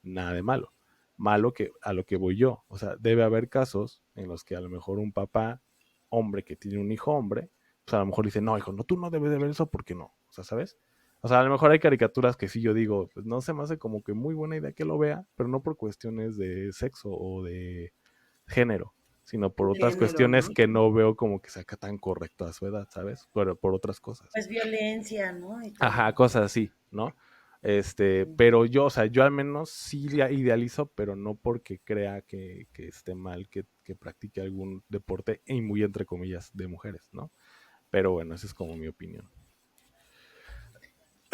A: nada de malo. Malo que a lo que voy yo. O sea, debe haber casos en los que a lo mejor un papá, hombre que tiene un hijo hombre, pues a lo mejor dice, no, hijo, no, tú no debes de ver eso porque no. O sea, ¿sabes? O sea, a lo mejor hay caricaturas que sí yo digo, pues no se me hace como que muy buena idea que lo vea, pero no por cuestiones de sexo o de género, sino por otras
B: Género,
A: cuestiones
B: ¿no?
A: que no veo como que sea tan correcto a su edad, ¿sabes? Pero por otras cosas.
E: Pues violencia, ¿no? Y
A: Ajá,
E: todo.
A: cosas así, ¿no? Pero yo, o sea, yo al menos sí idealizo, pero no porque crea que esté mal que practique algún deporte, y muy entre comillas, de mujeres, ¿no? Pero bueno, esa es como mi opinión.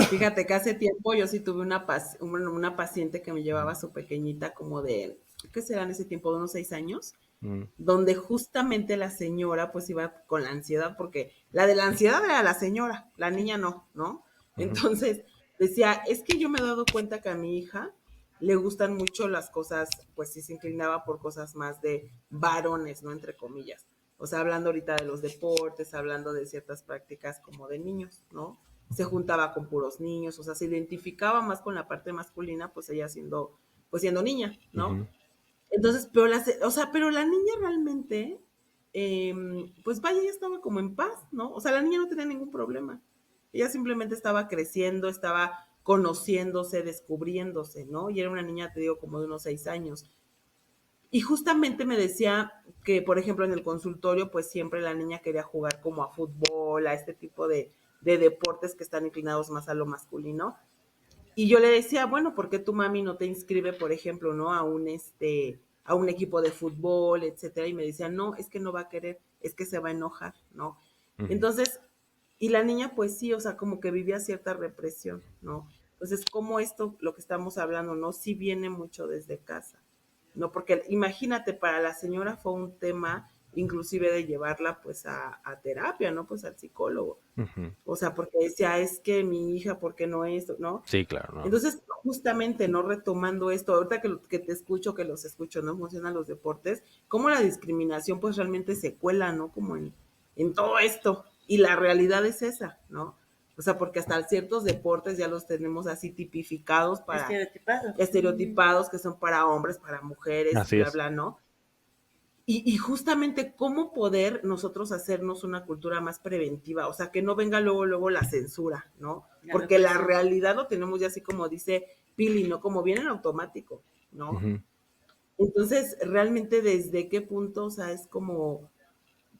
B: Fíjate que hace tiempo yo sí tuve una paciente que me llevaba a su pequeñita como de, ¿qué será en ese tiempo? De unos 6 años,
A: Mm,
B: donde justamente la señora pues iba con la ansiedad, porque la de la ansiedad era la señora, la niña no, ¿no?
A: ujú,
B: Entonces decía, es que yo me he dado cuenta que a mi hija le gustan mucho las cosas, pues sí se inclinaba por cosas más de varones, ¿no? Entre comillas. O sea, hablando ahorita de los deportes, hablando de ciertas prácticas como de niños, ¿no? Se juntaba con puros niños, o sea, se identificaba más con la parte masculina, pues ella siendo niña, ¿no?
A: ujú.
B: Entonces, pero la niña realmente, pues vaya, ella estaba como en paz, ¿no? O sea, la niña no tenía ningún problema. Ella simplemente estaba creciendo, estaba conociéndose, descubriéndose, ¿no? Y era una niña, te digo, como de unos 6 años. Y justamente me decía que, por ejemplo, en el consultorio, pues siempre la niña quería jugar como a fútbol, a este tipo de deportes que están inclinados más a lo masculino. Y yo le decía, bueno, ¿por qué tu mami no te inscribe, por ejemplo, ¿no? A un equipo de fútbol, etcétera? Y me decía, no, es que no va a querer, es que se va a enojar, ¿no?
A: Ujú.
B: Entonces, y la niña, pues sí, o sea, como que vivía cierta represión, ¿no? Entonces, como esto, lo que estamos hablando, ¿no? Sí viene mucho desde casa, ¿no? Porque imagínate, para la señora fue un tema inclusive de llevarla pues a terapia, ¿no? Pues al psicólogo.
A: Ujú.
B: O sea, porque decía, es que mi hija, ¿por qué no esto? ¿No?
A: Sí, claro, no.
B: Entonces, justamente, no retomando esto, ahorita que te escucho, que los escucho, no funcionan los deportes, cómo la discriminación pues realmente se cuela, ¿no? Como en todo esto. Y la realidad es esa, ¿no? O sea, porque hasta ciertos deportes ya los tenemos así tipificados para
E: Estereotipado.
B: estereotipados que son para hombres, para mujeres,
A: Así
B: bla,
A: es.
B: bla, ¿no? Y justamente cómo poder nosotros hacernos una cultura más preventiva, o sea, que no venga luego la censura, ¿no?
E: La
B: Porque la
E: represión.
B: realidad lo tenemos ya así como dice Pili, ¿no? Como viene en automático, ¿no?
A: Ujú.
B: Entonces, realmente desde qué punto, o sea, es como,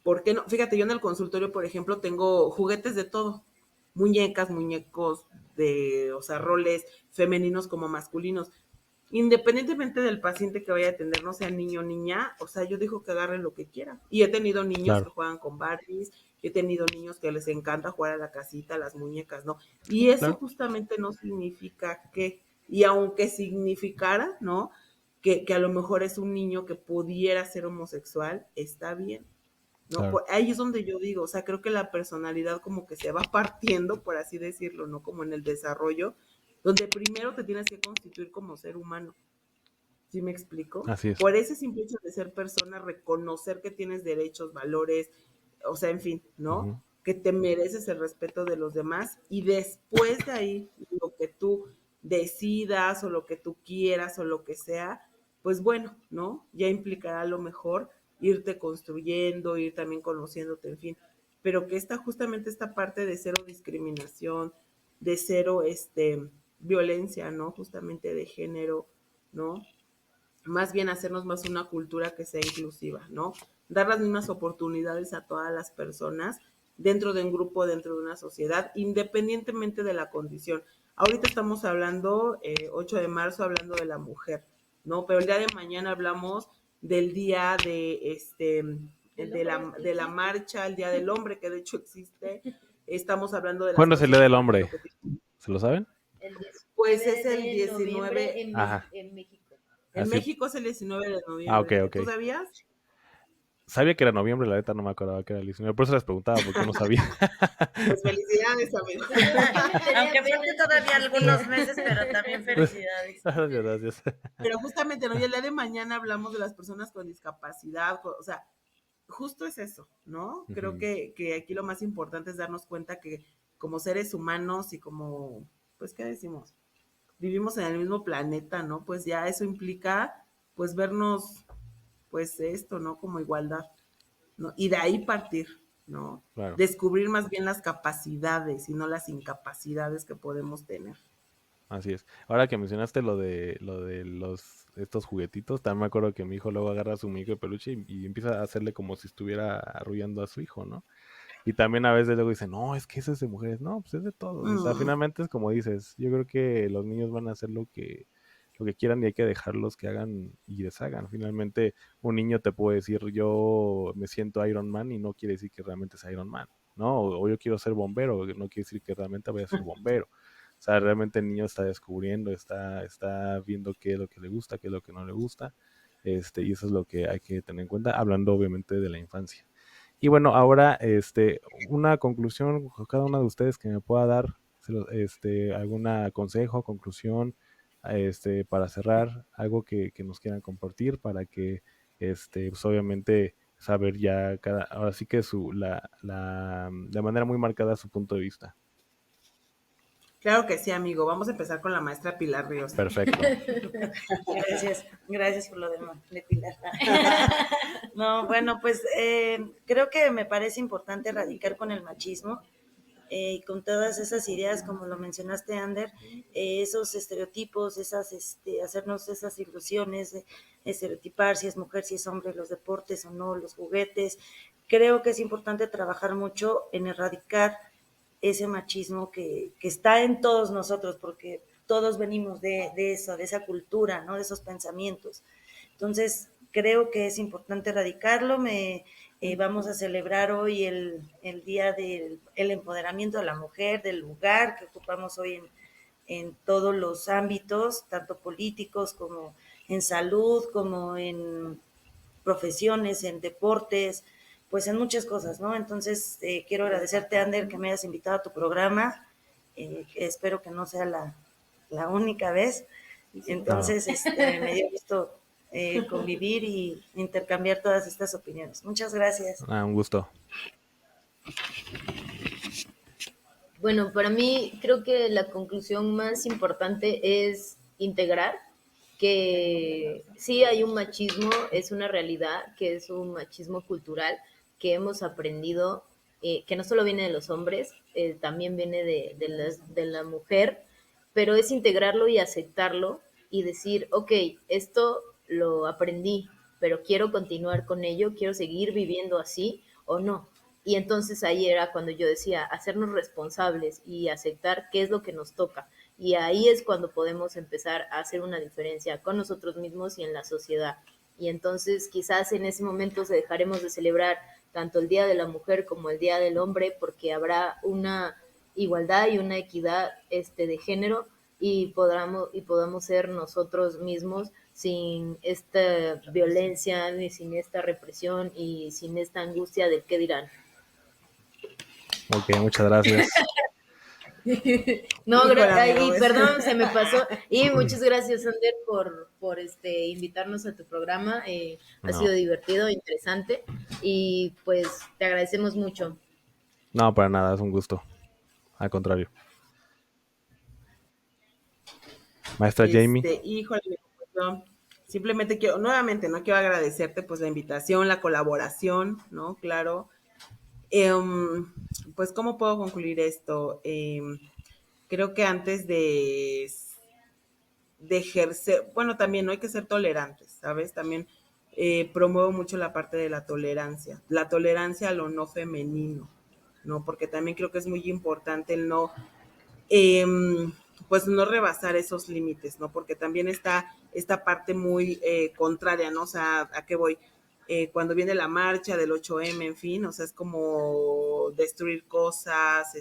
B: ¿por qué no? Fíjate, yo en el consultorio, por ejemplo, tengo juguetes de todo, muñecas, muñecos o sea, roles femeninos como masculinos, independientemente del paciente que vaya a atender, no sea niño o niña, o sea, yo digo que agarren lo que quieran. Y he tenido niños que
A: Claro,
B: juegan con Barbies, he tenido niños que les encanta jugar a la casita, a las muñecas, ¿no? Y eso
A: claro.
B: justamente no significa y aunque significara, ¿no? Que a lo mejor es un niño que pudiera ser homosexual, está bien, ¿no?
A: Claro.
B: Ahí es donde yo digo, o sea, creo que la personalidad como que se va partiendo, por así decirlo, ¿no? Como en el desarrollo, donde primero te tienes que constituir como ser humano. ¿Sí me explico?
A: Así es.
B: Por ese simple hecho de ser persona, reconocer que tienes derechos, valores, o sea, en fin, ¿no?
A: Ujú.
B: Que te mereces el respeto de los demás y después de ahí, lo que tú decidas o lo que tú quieras o lo que sea, pues bueno, ¿no? Ya implicará a lo mejor irte construyendo, ir también conociéndote, en fin. Pero que justamente esta parte de cero discriminación, de cero violencia, ¿no? Justamente de género, ¿no? Más bien hacernos más una cultura que sea inclusiva, ¿no? Dar las mismas oportunidades a todas las personas dentro de un grupo, dentro de una sociedad, independientemente de la condición. Ahorita estamos hablando, 8 de marzo, hablando de la mujer, ¿no? Pero el día de mañana hablamos del día de la marcha, el día del hombre, que de hecho existe. Estamos hablando de las
A: ¿Cuándo es el Día
B: personas,
A: del
B: por ejemplo,
A: Hombre?
B: que
A: ¿Se lo saben?
C: El
B: pues es
C: 19
B: el
C: de noviembre
B: 19.
A: Ajá.
C: En México.
B: En
A: Así.
B: México es el 19 de
A: Ah, ok,
B: noviembre.
A: ok.
B: ¿Tú sabías?
A: Sabía que era noviembre, la neta no me acordaba que era el 19. Por eso les preguntaba, porque no sabía.
B: Pues felicidades, amigo.
E: Aunque falten todavía algunos meses, pero también felicidades.
A: Gracias, gracias.
B: Pero justamente, ¿no? Y el día de mañana hablamos de las personas con discapacidad, o sea, justo es eso, ¿no? Creo
A: Ujú.
B: que aquí lo más importante es darnos cuenta que como seres humanos y como, pues, ¿qué decimos? Vivimos en el mismo planeta, ¿no? Pues ya eso implica, pues, vernos, pues, esto, ¿no? Como igualdad, ¿no? Y de ahí partir, ¿no?
A: Claro.
B: Descubrir más bien las capacidades y no las incapacidades que podemos tener.
A: Así es. Ahora que mencionaste lo de estos juguetitos, también me acuerdo que mi hijo luego agarra a su muñeco de peluche y empieza a hacerle como si estuviera arrullando a su hijo, ¿no? Y también a veces luego dice, no, es que eso es de mujeres. No, pues es de todos. O sea, finalmente es como dices, yo creo que los niños van a hacer lo que quieran y hay que dejarlos que hagan y deshagan. Finalmente, un niño te puede decir, yo me siento Iron Man y no quiere decir que realmente es Iron Man, ¿no? O yo quiero ser bombero, no quiere decir que realmente voy a ser bombero. O sea, realmente el niño está descubriendo, está viendo qué es lo que le gusta, qué es lo que no le gusta, y eso es lo que hay que tener en cuenta, hablando obviamente de la infancia. Y bueno, ahora, una conclusión, cada una de ustedes que me pueda dar, algún consejo, conclusión, para cerrar, algo que nos quieran compartir para que, pues obviamente saber ya ahora sí que de manera muy marcada su punto de vista.
B: Claro que sí, amigo. Vamos a empezar con la maestra Pilar Ríos.
A: Perfecto.
D: Gracias por lo de Pilar. No, bueno, pues creo que me parece importante erradicar con el machismo y con todas esas ideas, como lo mencionaste, Ander, esos estereotipos, hacernos esas ilusiones de estereotipar si es mujer, si es hombre, los deportes o no, los juguetes. Creo que es importante trabajar mucho en erradicar ese machismo que está en todos nosotros, porque todos venimos de eso, de esa cultura, ¿no? De esos pensamientos. Entonces, creo que es importante erradicarlo. Vamos a celebrar hoy el Día del Empoderamiento de la Mujer, del lugar que ocupamos hoy en todos los ámbitos, tanto políticos como en salud, como en profesiones, en deportes, pues en muchas cosas, ¿no? Entonces, quiero agradecerte, Ander, que me hayas invitado a tu programa. Espero que no sea la única vez. Entonces, me dio gusto convivir y intercambiar todas estas opiniones. Muchas gracias.
A: Un gusto.
C: Bueno, para mí creo que la conclusión más importante es integrar que sí hay un machismo, es una realidad, que es un machismo cultural que hemos aprendido, que no solo viene de los hombres, también viene de la mujer, pero es integrarlo y aceptarlo y decir, ok, esto lo aprendí, pero quiero continuar con ello, quiero seguir viviendo así o no. Y entonces ahí era cuando yo decía, hacernos responsables y aceptar qué es lo que nos toca. Y ahí es cuando podemos empezar a hacer una diferencia con nosotros mismos y en la sociedad. Y entonces quizás en ese momento se dejaremos de celebrar tanto el Día de la Mujer como el Día del Hombre, porque habrá una igualdad y una equidad de género y podamos ser nosotros mismos sin esta violencia, ni sin esta represión y sin esta angustia del qué dirán.
A: Ok, muchas gracias.
C: No,
B: Híjole, amigo,
C: y
B: ¿ves?
C: perdón, se me pasó. Y muchas gracias, Ander, por invitarnos a tu programa. Ha sido
A: No,
C: divertido, interesante. Y pues te agradecemos mucho.
A: no, para nada, es un gusto. Al contrario. Maestra Jamie.
B: Híjole, pues yo simplemente quiero, nuevamente, no quiero agradecerte pues la invitación, la colaboración, ¿no? Claro. Em, pues, ¿cómo puedo concluir esto? Creo que antes de ejercer, bueno, también no hay que ser tolerantes, ¿sabes? También promuevo mucho la parte de la tolerancia a lo no femenino, ¿no? Porque también creo que es muy importante el no, eh, pues no rebasar esos límites, ¿no? Porque también está esta parte muy contraria, ¿no? O sea, ¿a qué voy? Cuando viene la marcha del 8M, en fin, o sea, es como destruir cosas,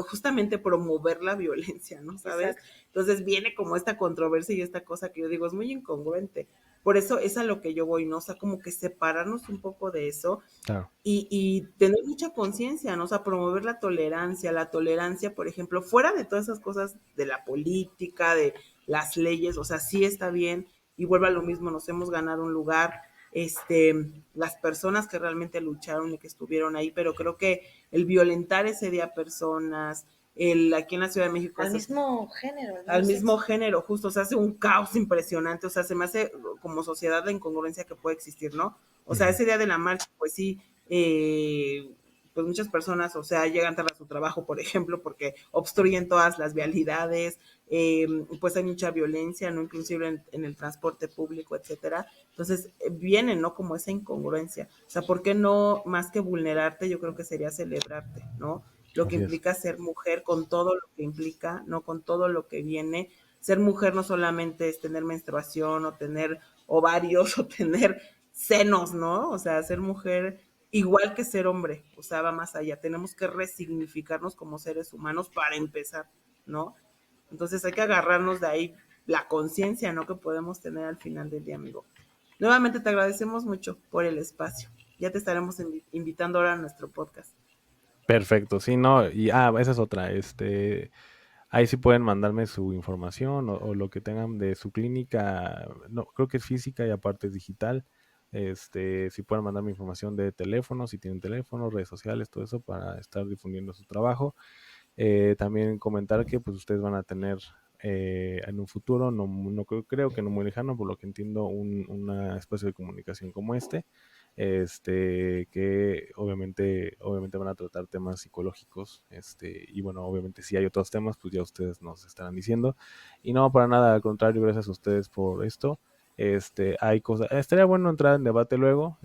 B: justamente promover la violencia, ¿no? ¿Sabes?
E: Exacto.
B: Entonces viene como esta controversia y esta cosa que yo digo es muy incongruente. Por eso es a lo que yo voy, ¿no? O sea, como que separarnos un poco de eso
A: Claro.
B: y tener mucha conciencia, ¿no? O sea, promover la tolerancia, por ejemplo, fuera de todas esas cosas de la política, de las leyes, o sea, sí está bien, y vuelve a lo mismo, nos hemos ganado un lugar, las personas que realmente lucharon y que estuvieron ahí, pero creo que el violentar ese día a personas, aquí en la Ciudad de México,
E: Al mismo género,
B: al mismo
E: sexo.
B: género, justo, o sea, hace un caos impresionante, o sea, se me hace como sociedad la incongruencia que puede existir, ¿no? O sea, ese día de la marcha, pues sí, pues muchas personas, o sea, llegan tarde a su trabajo, por ejemplo, porque obstruyen todas las vialidades, pues hay mucha violencia, ¿no? Inclusive en el transporte público, etcétera. Entonces, viene, ¿no? Como esa incongruencia. O sea, ¿por qué no, más que vulnerarte, yo creo que sería celebrarte, ¿no? Lo que
A: Así es.
B: implica ser mujer, con todo lo que implica, no con todo lo que viene. Ser mujer no solamente es tener menstruación o tener ovarios o tener senos, ¿no? O sea, ser mujer igual que ser hombre, o sea, va más allá. Tenemos que resignificarnos como seres humanos para empezar, ¿no? Entonces hay que agarrarnos de ahí la conciencia, ¿no? Que podemos tener al final del día, amigo. Nuevamente te agradecemos mucho por el espacio. Ya te estaremos invitando ahora a nuestro podcast.
A: Perfecto, sí, no, y esa es otra, ahí sí pueden mandarme su información o lo que tengan de su clínica, no, creo que es física y aparte es digital, si pueden mandarme información de teléfono, si tienen teléfono, redes sociales, todo eso para estar difundiendo su trabajo. También comentar que pues ustedes van a tener en un futuro, no creo que no muy lejano, por lo que entiendo, un espacio de comunicación como que obviamente van a tratar temas psicológicos, y bueno, obviamente si hay otros temas, pues ya ustedes nos estarán diciendo, y no, para nada, al contrario, gracias a ustedes por esto. Hay cosas, estaría bueno entrar en debate luego,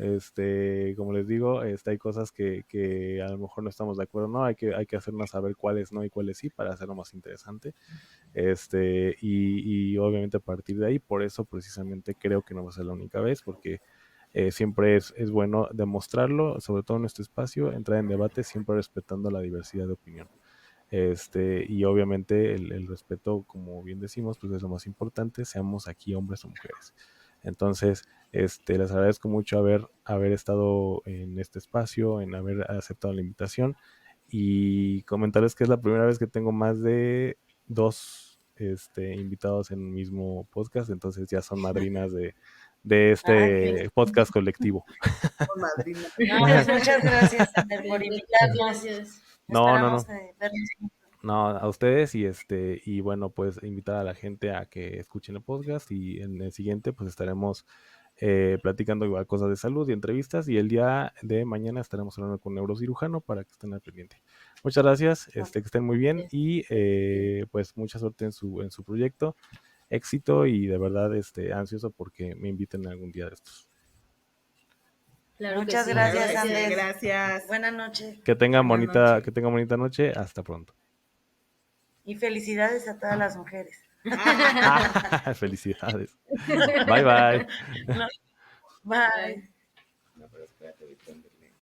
A: como les digo, hay cosas que a lo mejor no estamos de acuerdo, ¿no? Hay que hacernos saber cuáles no y cuáles sí para hacerlo más interesante, y obviamente a partir de ahí, por eso precisamente creo que no va a ser la única vez, porque siempre es bueno demostrarlo, sobre todo en este espacio, entrar en debate siempre respetando la diversidad de opinión. Y obviamente el respeto, como bien decimos, pues es lo más importante, seamos aquí hombres o mujeres. Entonces, les agradezco mucho haber estado en este espacio, en haber aceptado la invitación y comentarles que es la primera vez que tengo más de dos invitados en un mismo podcast, entonces ya son madrinas de este podcast colectivo.
B: Con madrina.
E: No, pues muchas gracias, Ander, por invitarnos.
C: Gracias.
A: No.
E: Esperamos vernos.
A: No, a ustedes y bueno, pues invitar a la gente a que escuchen el podcast y en el siguiente pues estaremos platicando igual cosas de salud y entrevistas y el día de mañana estaremos hablando con un neurocirujano para que estén al pendiente. Muchas gracias, que estén muy bien y pues mucha suerte en su proyecto, éxito y de verdad ansioso porque me inviten algún día de estos.
C: Claro que
E: Muchas
C: sí.
E: gracias, Ander.
B: Gracias.
E: Buenas noches.
A: Que tengan
B: Buenas noches.
A: bonita noche, hasta pronto.
E: Y felicidades a todas las mujeres.
A: Felicidades. Bye bye.
E: No, bye.
B: No, pero espérate, Vicente.